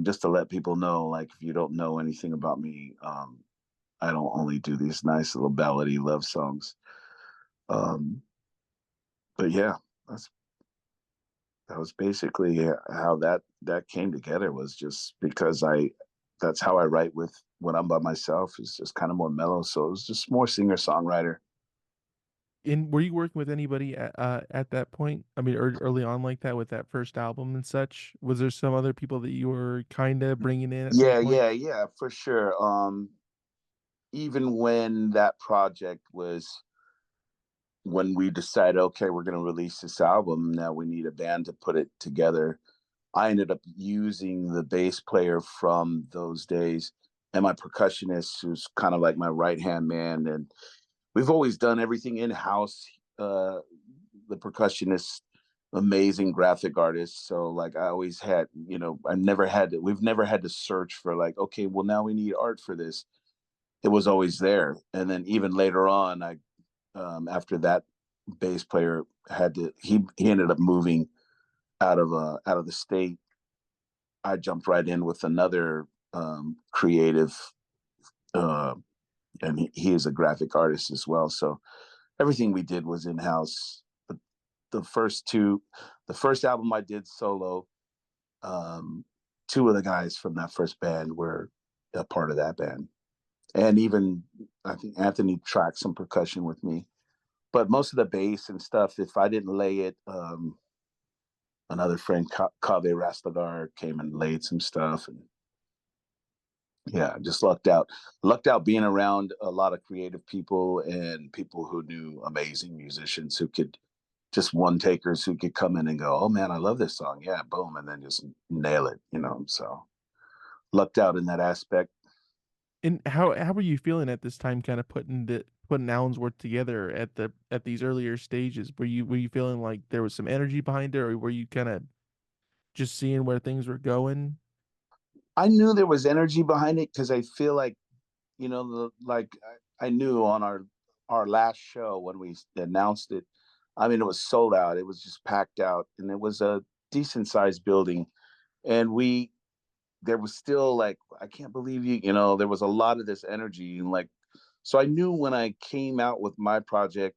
B: Just to let people know, like if you don't know anything about me, I don't only do these nice little ballady love songs. Um, but yeah, that's that was basically how that came together. Was just because that's how I write with when I'm by myself. It's just kind of more mellow. So it was just more singer songwriter.
A: And were you working with anybody at that point? I mean, early on like that with that first album and such? Was there some other people that you were kind of bringing in at some
B: Yeah,
A: point?
B: yeah, yeah, for sure. Even when that project was when we decided, okay, we're going to release this album, now we need a band to put it together. I ended up using the bass player from those days and my percussionist, who's kind of like my right hand man. And we've always done everything in house. The percussionist, amazing graphic artist. So like I always had, we've never had to search for like, okay, well now we need art for this. It was always there. And then even later on, after that bass player he ended up moving out of the state. I jumped right in with another creative, uh, and he is a graphic artist as well. So everything we did was in house. But the first two, the first album I did solo, um, two of the guys from that first band were a part of that band, and even I think Anthony tracked some percussion with me. But most of the bass and stuff, if I didn't lay it, another friend, Kaveh Rastagar, came and laid some stuff. And yeah, just lucked out being around a lot of creative people and people who knew amazing musicians who could just one takers who could come in and go, oh man, I love this song. Yeah, boom. And then just nail it. So lucked out in that aspect.
A: And how were you feeling at this time, kind of putting Allensworth together at these earlier stages? Were you feeling like there was some energy behind it, or were you kind of just seeing where things were going?
B: I knew there was energy behind it because I feel like, like I knew on our last show when we announced it, I mean, it was sold out. It was just packed out, and it was a decent sized building. And there was still like, I can't believe there was a lot of this energy. And like, so I knew when I came out with my project,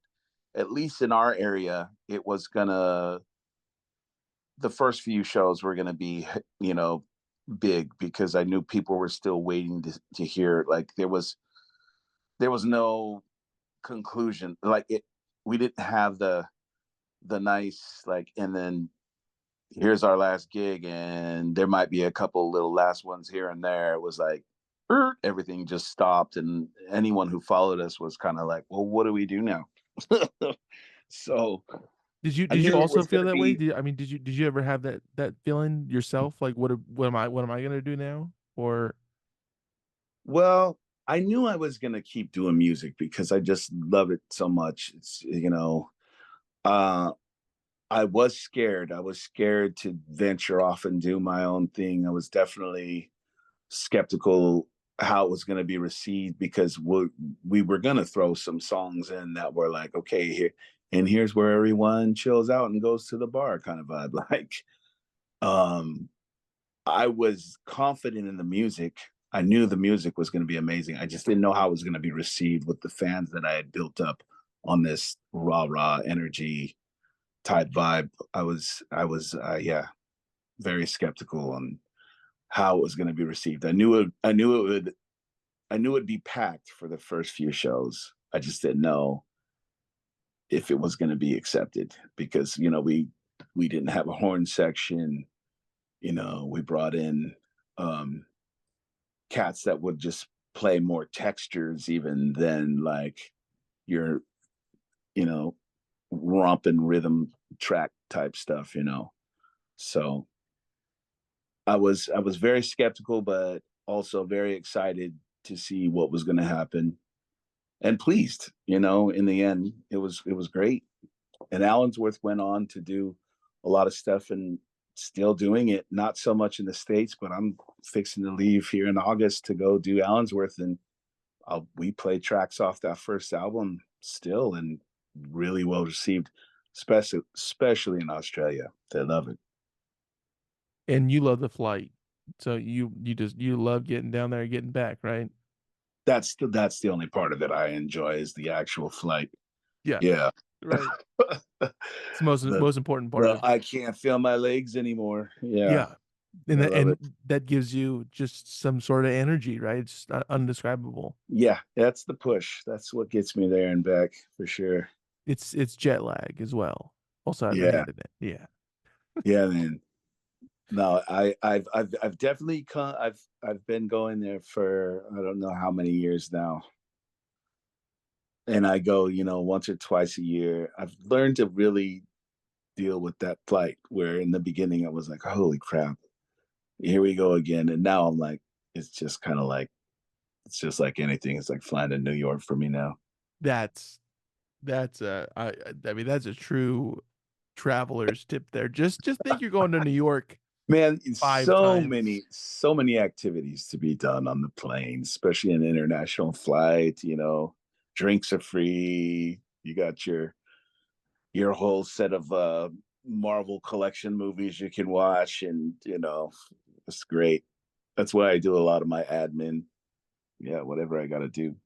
B: at least in our area, it was gonna, the first few shows were gonna be, big because I knew people were still waiting to hear. Like there was no conclusion. Like we didn't have the nice like, and then here's our last gig, and there might be a couple little last ones here and there. It was like everything just stopped, and anyone who followed us was kind of like, well, what do we do now? So I
A: Did you
B: knew it
A: also
B: was going
A: feel
B: to
A: that way?
B: be,
A: Did you ever have that feeling yourself? Like, what am I gonna do now? Or
B: well, I knew I was going to keep doing music because I just love it so much. It's, uh, I was scared. I was scared to venture off and do my own thing. I was definitely skeptical how it was going to be received because we were going to throw some songs in that were like, okay, here, and here's where everyone chills out and goes to the bar kind of vibe. Like, um, I was confident in the music. I knew the music was going to be amazing. I just didn't know how it was going to be received with the fans that I had built up on this rah energy type vibe. Yeah, very skeptical on how it was going to be received. I knew it'd be packed for the first few shows. I just didn't know if it was going to be accepted because we didn't have a horn section. We brought in um, cats that would just play more textures even than like your you know romping rhythm track type stuff. So I was very skeptical, but also very excited to see what was going to happen and pleased. In the end, it was great. And Allensworth went on to do a lot of stuff and still doing it. Not so much in the States, but I'm fixing to leave here in August to go do Allensworth, and we play tracks off that first album still, and really well received, especially in Australia. They love it.
A: and you love the flight, so you love getting down there and getting back, right?
B: That's the only part of it I enjoy is the actual flight.
A: Yeah,
B: Yeah.
A: right. It's the most
B: the
A: most important part
B: the
A: of it.
B: I can't feel my legs anymore. Yeah,
A: Yeah, and
B: I
A: that,
B: love
A: and
B: it.
A: that gives you just some sort of energy, right? It's undescribable.
B: Yeah, that's the push. That's what gets me there and back for sure.
A: It's jet lag as well. Also has a
B: Yeah,
A: hand in it. Yeah.
B: yeah, man. No, I've definitely I've been going there for I don't know how many years now, and I go once or twice a year. I've learned to really deal with that flight. Where in the beginning I was like, holy crap, here we go again, and now I'm like, it's just kind of like it's just like anything. It's like flying to New York for me now.
A: That's I mean that's a true traveler's tip there. Just think you're going to New York
B: Man,
A: five times.
B: so many activities to be done on the plane, especially an international flight. Drinks are free. You got your whole set of Marvel collection movies you can watch, and it's great. That's why I do a lot of my admin. Yeah, whatever I got to do.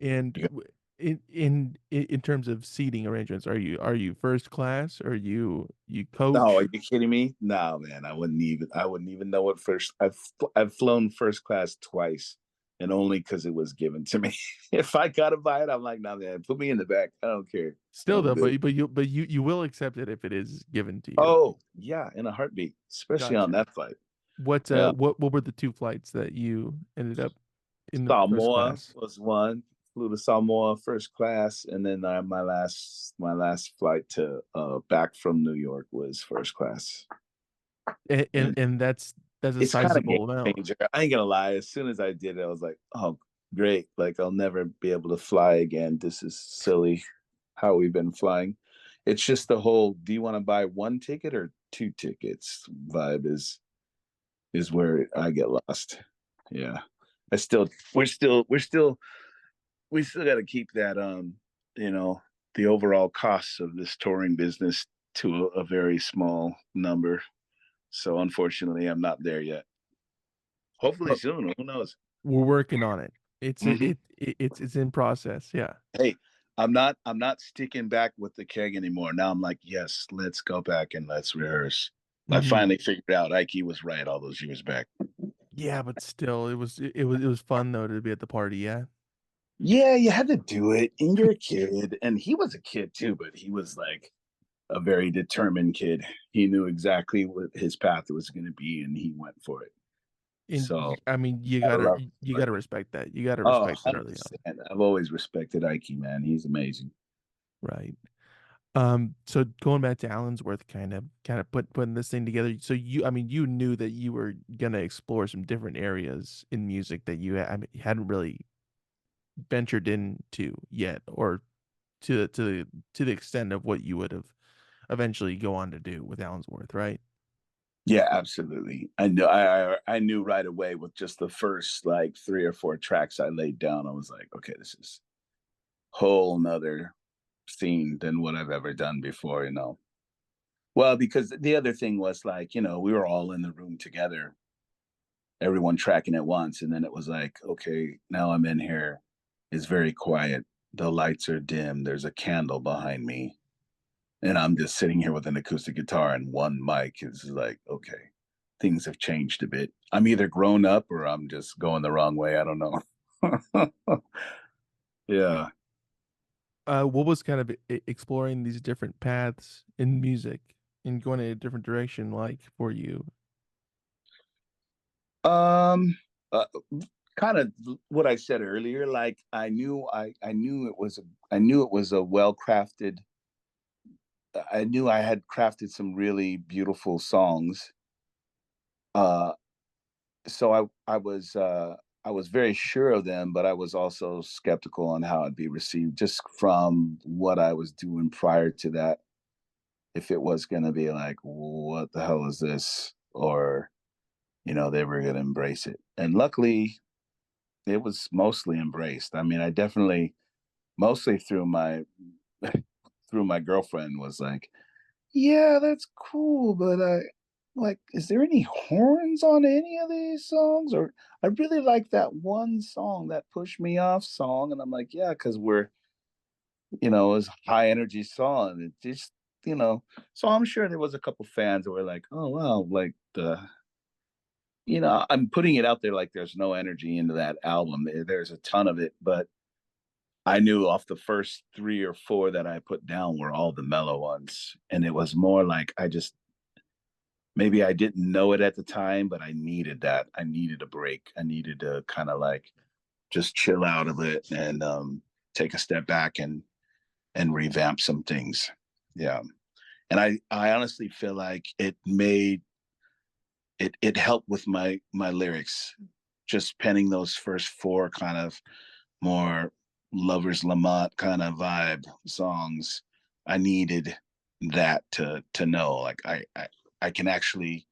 A: And
B: You
A: in terms of seating arrangements, are you first class? Or you
B: No, are
A: coach?
B: you kidding me? No, man, I wouldn't even know what first. I've flown first class twice, and only because it was given to me. If I gotta buy it, I'm like, nah, man, put me in the back. I don't care.
A: Still
B: I'm
A: though,
B: good.
A: but you will accept it if it is given to you.
B: Oh yeah, in a heartbeat, especially on
A: Gotcha.
B: that flight.
A: What
B: Yeah,
A: what were the two flights that you ended up in the first
B: Samoa
A: class?
B: was one. Flew to Samoa first class, and then my last flight to back from New York was first class. And
A: And that's a
B: it's kind of game
A: sizable amount.
B: changer. I ain't gonna lie. As soon as I did it, I was like, "Oh, great! Like I'll never be able to fly again. This is silly. How we've been flying. It's just the whole. Do you want to buy one ticket or two tickets? Vibe is where I get lost. Yeah, I still. We still got to keep that. You know, the overall costs of this touring business to a very small number. So unfortunately, I'm not there yet. Hopefully
A: But
B: soon. Who knows?
A: we're working on it. It's
B: Mm-hmm.
A: it's in process. Yeah.
B: Hey, I'm not sticking back with the keg anymore. Now I'm like, yes, let's go back and let's rehearse. I
A: Hmm.
B: finally figured out Ike was right all those years back.
A: Yeah, but still, it was fun though to be at the party. Yeah.
B: Yeah, you had to do it, and you're a kid, and he was a kid too, but he was like a very determined kid. He knew exactly what his path was going to be, and he went for it.
A: And
B: So
A: I mean,
B: I love
A: you gotta respect that. You gotta
B: oh,
A: respect that early on,
B: 100%. I've always respected Ike, man. He's amazing.
A: right? So going back to Allensworth, kind of putting this thing together. So I mean, you knew that you were gonna explore some different areas in music that I mean, hadn't really ventured into yet, or to the extent of what you would have eventually go on to do with Allensworth, right?
B: Yeah, absolutely. I knew right away with just the first like 3 or 4 tracks I laid down. I was like, okay, this is whole nother scene than what I've ever done before, you know. Well, because the other thing was like, you know, we were all in the room together, everyone tracking at once. And then it was like, okay, now I'm in here. It's very quiet. The lights are dim. There's a candle behind me. And I'm just sitting here with an acoustic guitar and one mic. It's like, okay, things have changed a bit. I'm either grown up or I'm just going the wrong way. I don't know. Yeah.
A: What was kind of exploring these different paths in music and going in a different direction like for you?
B: Um, uh, kind of what I said earlier. Like I knew it was I knew it was a well crafted. I knew I had crafted some really beautiful songs. Uh, so I was very sure of them, but I was also skeptical on how it'd be received, just from what I was doing prior to that. If it was going to be like, what the hell is this, or you know, they were going to embrace it, and luckily it was mostly embraced. I mean, I definitely mostly through my girlfriend was like, yeah, that's cool, but I like, is there any horns on any of these songs? Or I really like that one song, that Push Me Off song. And I'm like, yeah, because we're, you know, it's high energy song. It just, you know, so I'm sure there was a couple fans that were like, oh wow, like the you know, I'm putting it out there like there's no energy into that album. There's a ton of it, but I knew off the first 3 or 4 that I put down were all the mellow ones. And it was more like I just maybe I didn't know it at the time, but I needed that. I needed a break. I needed to kind of like just chill out of it and take a step back and revamp some things. Yeah. And I honestly feel like it helped with my lyrics, just penning those first 4 kind of more lovers Lamont kind of vibe songs. I needed that to know like I can actually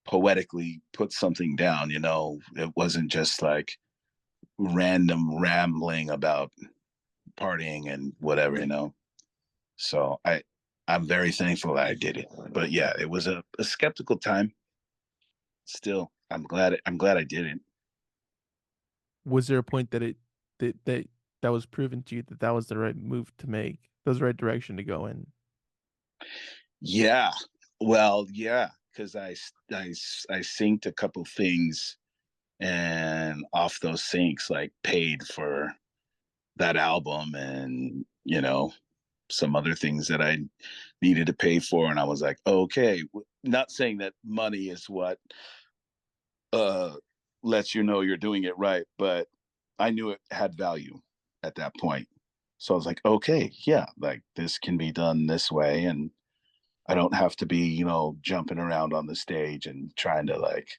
B: poetically put something down, you know. It wasn't just like random rambling about partying and whatever, you know. So I'm very thankful that I did it. But yeah, it was a skeptical time. Still, I'm glad I did it.
A: Was there a point that that was proven to you that that was the right move to make, that was the right direction to go in?
B: Yeah. Well, yeah, because I synced a couple things, and off those syncs, like paid for that album, and you know some other things that I needed to pay for, and I was like, okay, not saying that money is what uh lets you know you're doing it right, but I knew it had value at that point. So I was like, okay, yeah, like this can be done this way, and I don't have to be, you know, jumping around on the stage and trying to like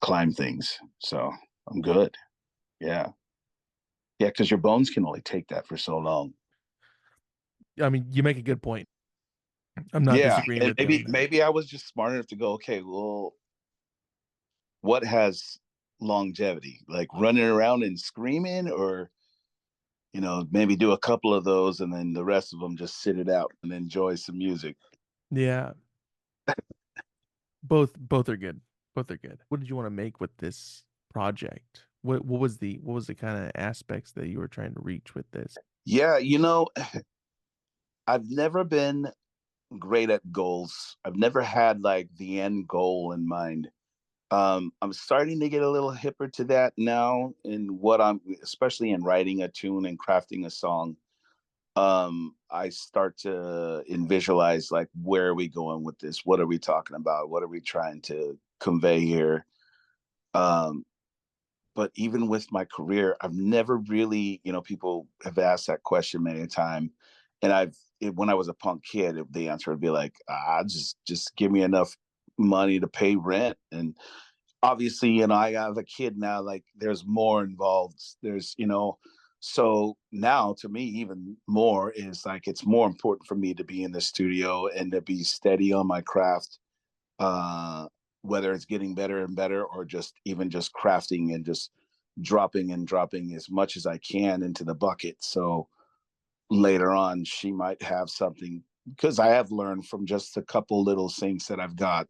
B: climb things. So I'm good. Yeah. Yeah. Cause your bones can only take that for so long.
A: I mean, you make a good point. I'm not
B: Yeah.
A: disagreeing
B: And
A: with you on that.
B: maybe I was just smart enough to go, okay, well, what has longevity? Like running around and screaming, or, you know, maybe do a couple of those and then the rest of them just sit it out and enjoy some music.
A: Yeah, both are good. Both are good. What did you want to make with this project? What was the kind of aspects that you were trying to reach with this?
B: Yeah. You know, I've never been great at goals. I've never had like the end goal in mind. I'm starting to get a little hipper to that now in what I'm, especially in writing a tune and crafting a song. I start to visualize like, where are we going with this? What are we talking about? What are we trying to convey here? Um, but even with my career, I've never really, people have asked that question many a time, and when I was a punk kid, the answer would be like, just give me enough money to pay rent. And obviously, I have a kid now, like there's more involved. So now to me, even more is like, it's more important for me to be in the studio and to be steady on my craft, uh, whether it's getting better and better, or just even just crafting and just dropping and dropping as much as I can into the bucket. So later on, she might have something, because I have learned from just a couple little things that I've got,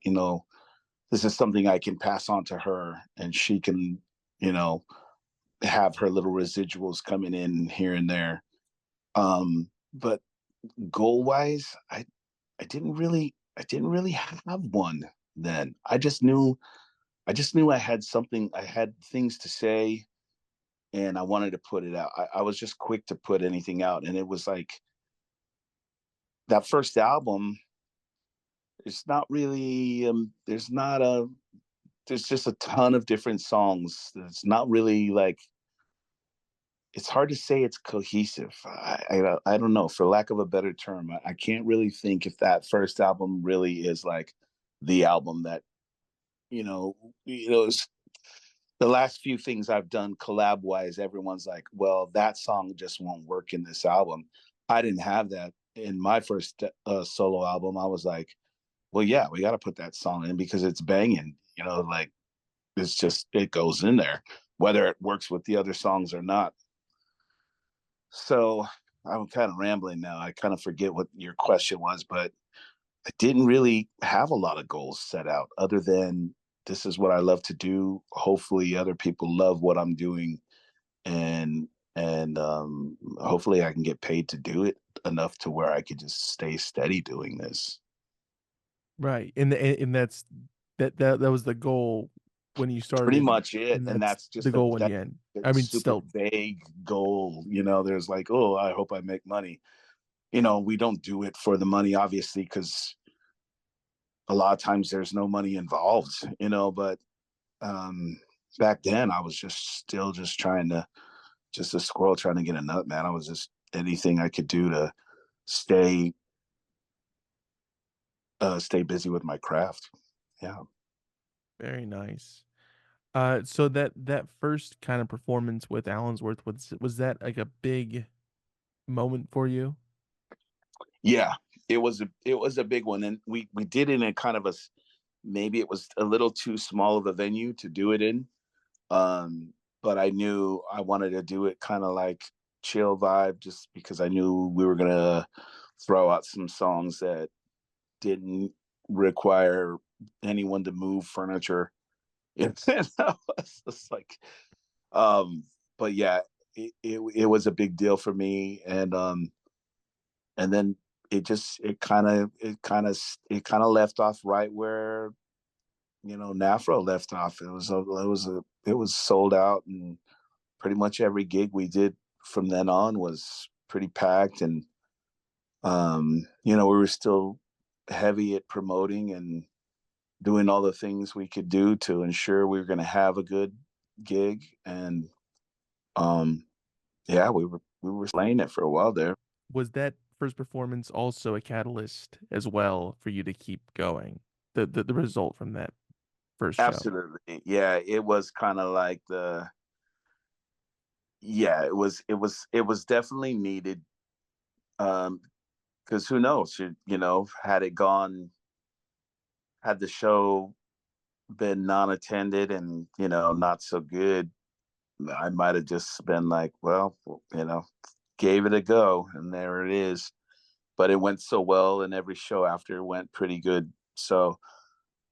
B: this is something I can pass on to her, and she can, you know, have her little residuals coming in here and there. But goal wise, I didn't really have one then. I just knew I had something, I had things to say, and I wanted to put it out. I was just quick to put anything out. And it was like, that first album, it's not really, there's just a ton of different songs. It's not really like, it's hard to say it's cohesive. I don't know, for lack of a better term. I can't really think if that first album really is like the album that, you know, it's the last few things I've done collab wise, everyone's like, well, that song just won't work in this album. I didn't have that in my first solo album. I was like, well, yeah, we got to put that song in because it's banging, like, it's just, it goes in there, whether it works with the other songs or not. So I'm kind of rambling now. I kind of forget what your question was, but I didn't really have a lot of goals set out other than, this is what I love to do. Hopefully other people love what I'm doing, and hopefully I can get paid to do it enough to where I could just stay steady doing this.
A: Right. And that was the goal when you
B: Pretty
A: started,
B: much it.
A: and
B: And
A: that's
B: that's
A: the
B: just
A: goal when
B: that
A: you end. I mean,
B: super
A: still,
B: vague goal. There's like, oh, I hope I make money. We don't do it for the money, obviously, because a lot of times there's no money involved, but um, back then I was just trying to, just a squirrel trying to get a nut, man. I was just anything I could do to stay stay busy with my craft. Yeah.
A: very nice. So that first kind of performance with Allensworth, was that like a big moment for you?
B: Yeah, it was a big one, and we did it in kind of maybe it was a little too small of a venue to do it in. Um, but I knew I wanted to do it kind of like chill vibe, just because I knew we were gonna throw out some songs that didn't require anyone to move furniture. It's just like, um, but yeah, it was a big deal for me, and then it kind of left off right where, Nafro left off. It was sold out, and pretty much every gig we did from then on was pretty packed. And we were still heavy at promoting and doing all the things we could do to ensure we were going to have a good gig. And um yeah, we were slaying it for a while there.
A: Was that first performance also a catalyst as well for you to keep going? The result from that first show.
B: Absolutely. Yeah, it was kind of like it was definitely needed. Because who knows, had the show been non-attended and, not so good, I might have just been like, well, gave it a go, and there it is. But it went so well, and every show after went pretty good. So,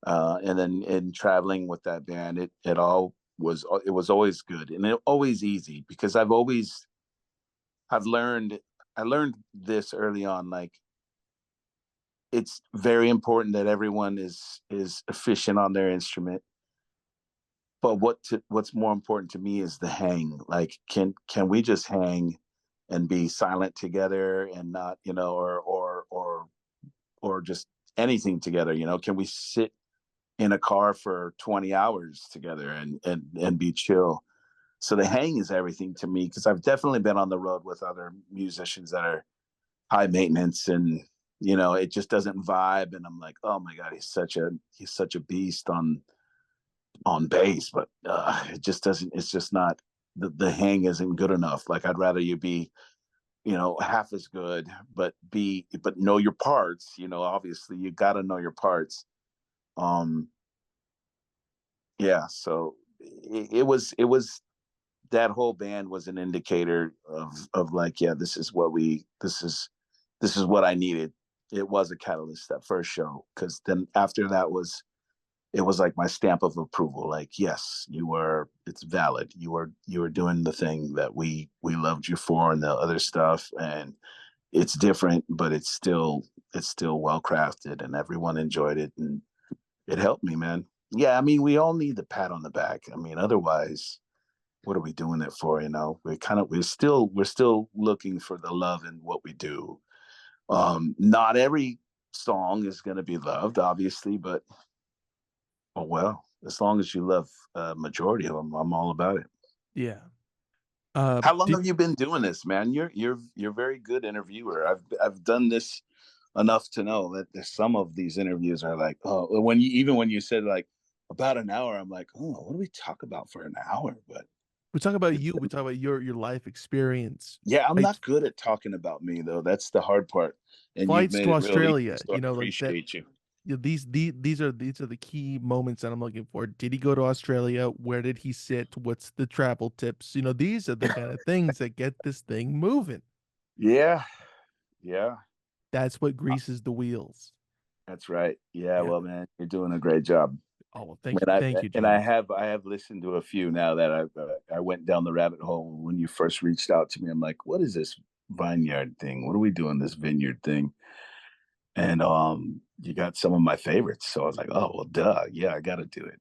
B: and then in traveling with that band, it was always good, and always easy, because I learned this early on. Like, it's very important that everyone is efficient on their instrument. But what's more important to me is the hang. Like, can we just hang? and be silent together and not, or just anything together. Can we sit in a car for 20 hours together and be chill? So the hang is everything to me, because I've definitely been on the road with other musicians that are high maintenance, and it just doesn't vibe, and I'm like, oh my god, he's such a beast on bass, but it just doesn't. It's just not, the hang isn't good enough. Like, I'd rather you be half as good, but know your parts. Obviously you got to know your parts. um yeah, so it was that whole band was an indicator of like, yeah, this is what I needed. It was a catalyst, that first show, because then after that it was like my stamp of approval. Like, yes, it's valid. You were doing the thing that we loved you for, and the other stuff, and it's different, but it's still well crafted, and everyone enjoyed it, and it helped me, man. Yeah, I mean, we all need the pat on the back. I mean, otherwise, what are we doing it for? We're still looking for the love in what we do. Not every song is going to be loved, obviously, but oh well, as long as you love majority of them, I'm all about it.
A: Yeah.
B: How long
A: Did
B: have you been doing this, man? You're a very good interviewer. I've done this enough to know that there's some of these interviews are like, oh, when you said like about an hour, I'm like, oh, what do we talk about for an hour? But
A: we talk about you, we talk about your life experience,
B: yeah, I'm
A: like
B: not good at talking about me though. That's the hard part, and you've
A: flights
B: made
A: to
B: it real easy,
A: Australia,
B: so I
A: like that.
B: appreciate you.
A: These are the key moments that I'm looking for. Did he go to Australia? Where did he sit? What's the travel tips? These are the kind of things that get this thing moving.
B: Yeah, yeah,
A: That's what greases the wheels.
B: that's right. Yeah,
A: Yeah.
B: well, man, you're doing a great job.
A: Oh well,
B: And I
A: thank you,
B: and I
A: Jamie.
B: have I have listened to a few now that I went down the rabbit hole when you first reached out to me. I'm like, what is this Vineyard thing? What are we doing this Vineyard thing? And you got some of my favorites, so I was like, oh well, duh, yeah, I got to do it.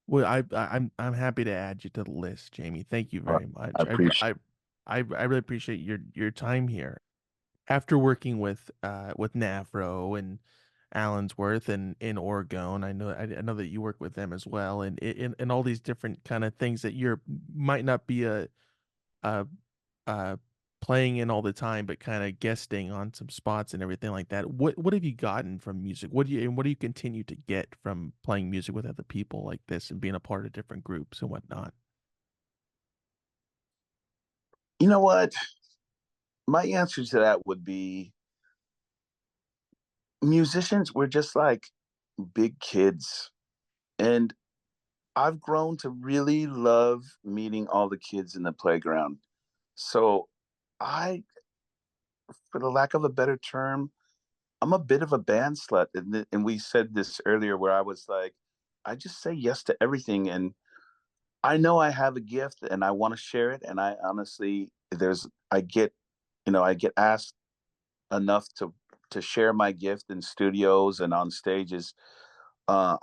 A: Well, I'm happy to add you to the list, Jamie. Thank you
B: Uh,
A: very
B: I
A: much.
B: appreciate.
A: I really appreciate your time here. After working with Navro and Allensworth and in Orgone, I know that you work with them as well, and in all these different kind of things that you're might not be a uh playing in all the time, but kind of guesting on some spots and everything like that. What have you gotten from music? What do you continue to get from playing music with other people like this and being a part of different groups and whatnot?
B: You know what? My answer to that would be, musicians, we're just like big kids, and I've grown to really love meeting all the kids in the playground. So I, for the lack of a better term, I'm a bit of a band slut. And we said this earlier, where I was like, I just say yes to everything. And I know I have a gift and I want to share it. And I honestly, I get asked enough to share my gift in studios and on stages. I'm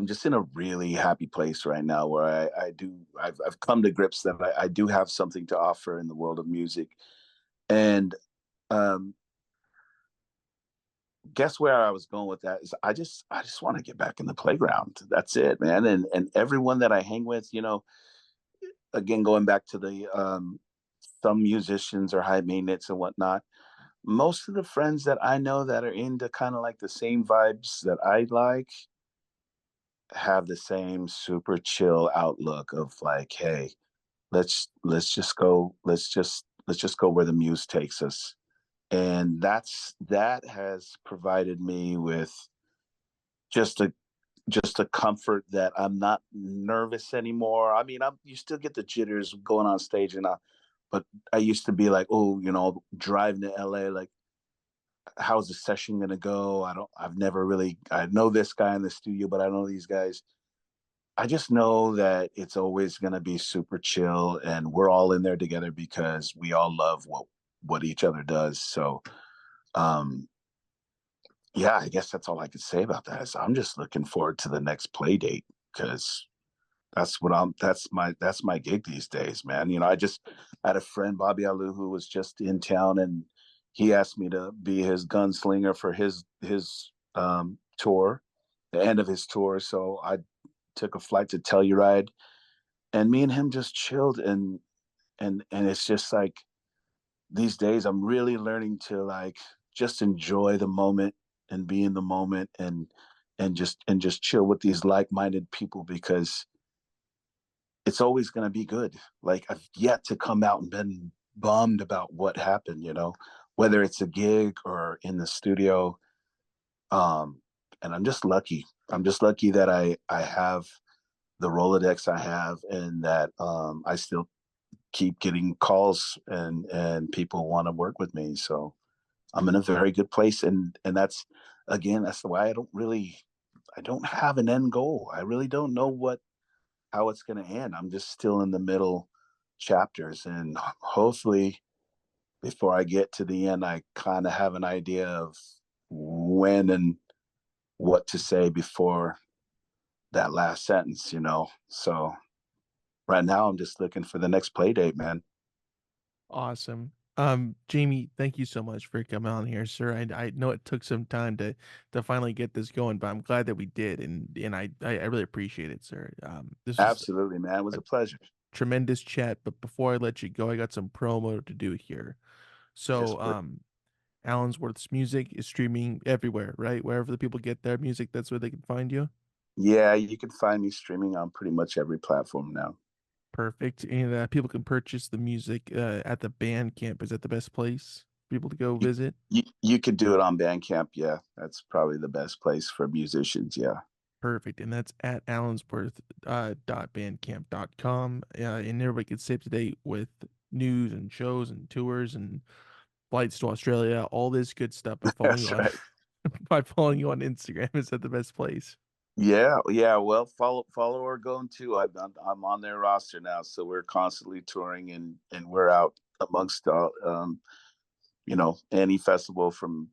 B: just in a really happy place right now, where I've come to grips that I do have something to offer in the world of music. And um, guess where I was going with that is, I just want to get back in the playground. That's it, man. And everyone that I hang with, again, going back to the some musicians are high maintenance and whatnot. Most of the friends that I know that are into kind of like the same vibes that I like have the same super chill outlook of like, hey, let's just go where the muse takes us. And that has provided me with just a comfort, that I'm not nervous anymore. I mean, you still get the jitters going on stage, but I used to be like, oh, driving to LA, like, how's the session going to go? I know this guy in the studio, but I know these guys. I just know that it's always going to be super chill, and we're all in there together because we all love what each other does. So, um, yeah, I guess that's all I could say about that. Is I'm just looking forward to the next play date, because that's my gig these days, man. I just I had a friend, Bobby Alou, who was just in town, and he asked me to be his gunslinger for his tour, the end of his tour. So I took a flight to Telluride, and me and him just chilled, and it's just like these days I'm really learning to like just enjoy the moment and be in the moment and just chill with these like-minded people because it's always going to be good. Like I've yet to come out and been bummed about what happened, whether it's a gig or in the studio. Um, and I'm just lucky. I'm just lucky that I have the Rolodex I have, and that I still keep getting calls and people want to work with me. So I'm in a very good place, and that's again that's why I don't have an end goal. I really don't know how it's going to end. I'm just still in the middle chapters, and hopefully before I get to the end, I kind of have an idea of when and what to say before that last sentence. So right now I'm just looking for the next play date, man.
A: Awesome. Jamie, thank you so much for coming on here, sir. I know it took some time to finally get this going, but I'm glad that we did, and I really appreciate it, sir. This was
B: Absolutely, man. It was
A: a
B: a pleasure.
A: tremendous chat, but before I let you go, I got some promo to do here.
B: Yes,
A: So,
B: please.
A: Allensworth's music is streaming everywhere, right? Wherever the people get their music, that's where they can find you.
B: Yeah, you can find me streaming on pretty much every platform now.
A: Perfect. And people can purchase the music at the band camp. Is that the best place for people to go
B: You,
A: visit?
B: you could do it on Bandcamp. Yeah, that's probably the best place for musicians. Yeah,
A: Perfect. And that's at Allensworth .bandcamp.com. And everybody can stay up to date with news and shows and tours and flights to Australia, all this good stuff by following you
B: that's
A: on
B: right.
A: by following you on Instagram. Is that the best place?
B: Yeah, yeah. Well, follow Orgone too. I'm on their roster now, so we're constantly touring and we're out amongst any festival from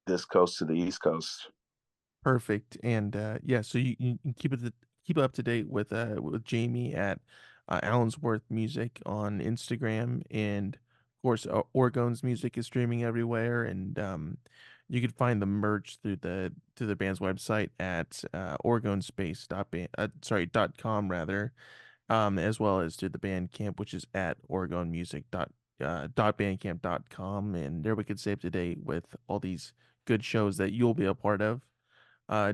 B: this coast to the East Coast.
A: Perfect. And yeah, so you can keep up to date with Jamie at Allensworth Music on Instagram, and of course Orgone's music is streaming everywhere, and you can find the merch through the band's website at orgonespace.com rather, as well as through the Bandcamp, which is at orgonemusic.bandcamp.com, and there we can stay up to date with all these good shows that you'll be a part of,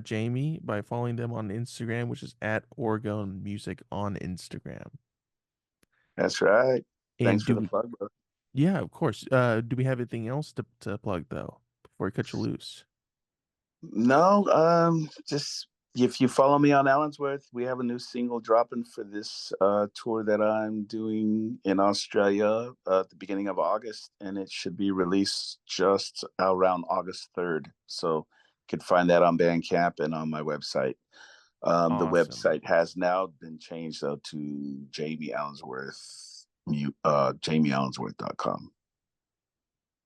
A: Jamie, by following them on Instagram, which is at Orgone Music on Instagram.
B: That's right. Thanks
A: And
B: for the plug, bro.
A: yeah, of course. Do we have anything else to plug though before I cut you loose?
B: No, just if you follow me on Allensworth, we have a new single dropping for this tour that I'm doing in Australia at the beginning of August, and it should be released just around August 3rd. So you can find that on Bandcamp and on my website. The
A: Awesome.
B: website has now been changed though to Jamie Allensworth, jamieallensworth.com.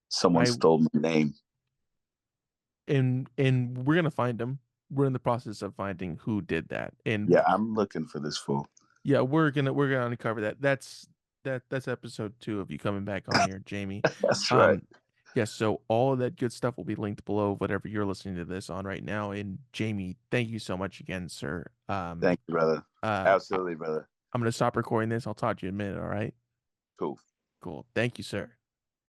B: Someone
A: I
B: stole my name.
A: and we're gonna find them. We're in the process of finding who did that, and
B: Yeah, I'm looking for this fool.
A: yeah, we're gonna uncover that. That's episode 2 of you coming back on here, Jamie.
B: That's right.
A: Um, yes, so all of that good stuff will be linked below, whatever you're listening to this on right now. And Jamie, thank you so much again, sir.
B: Thank you, brother.
A: I,
B: Absolutely, brother.
A: I'm gonna stop recording this. I'll talk to you in a minute. All right.
B: Cool.
A: Cool. Thank you, sir.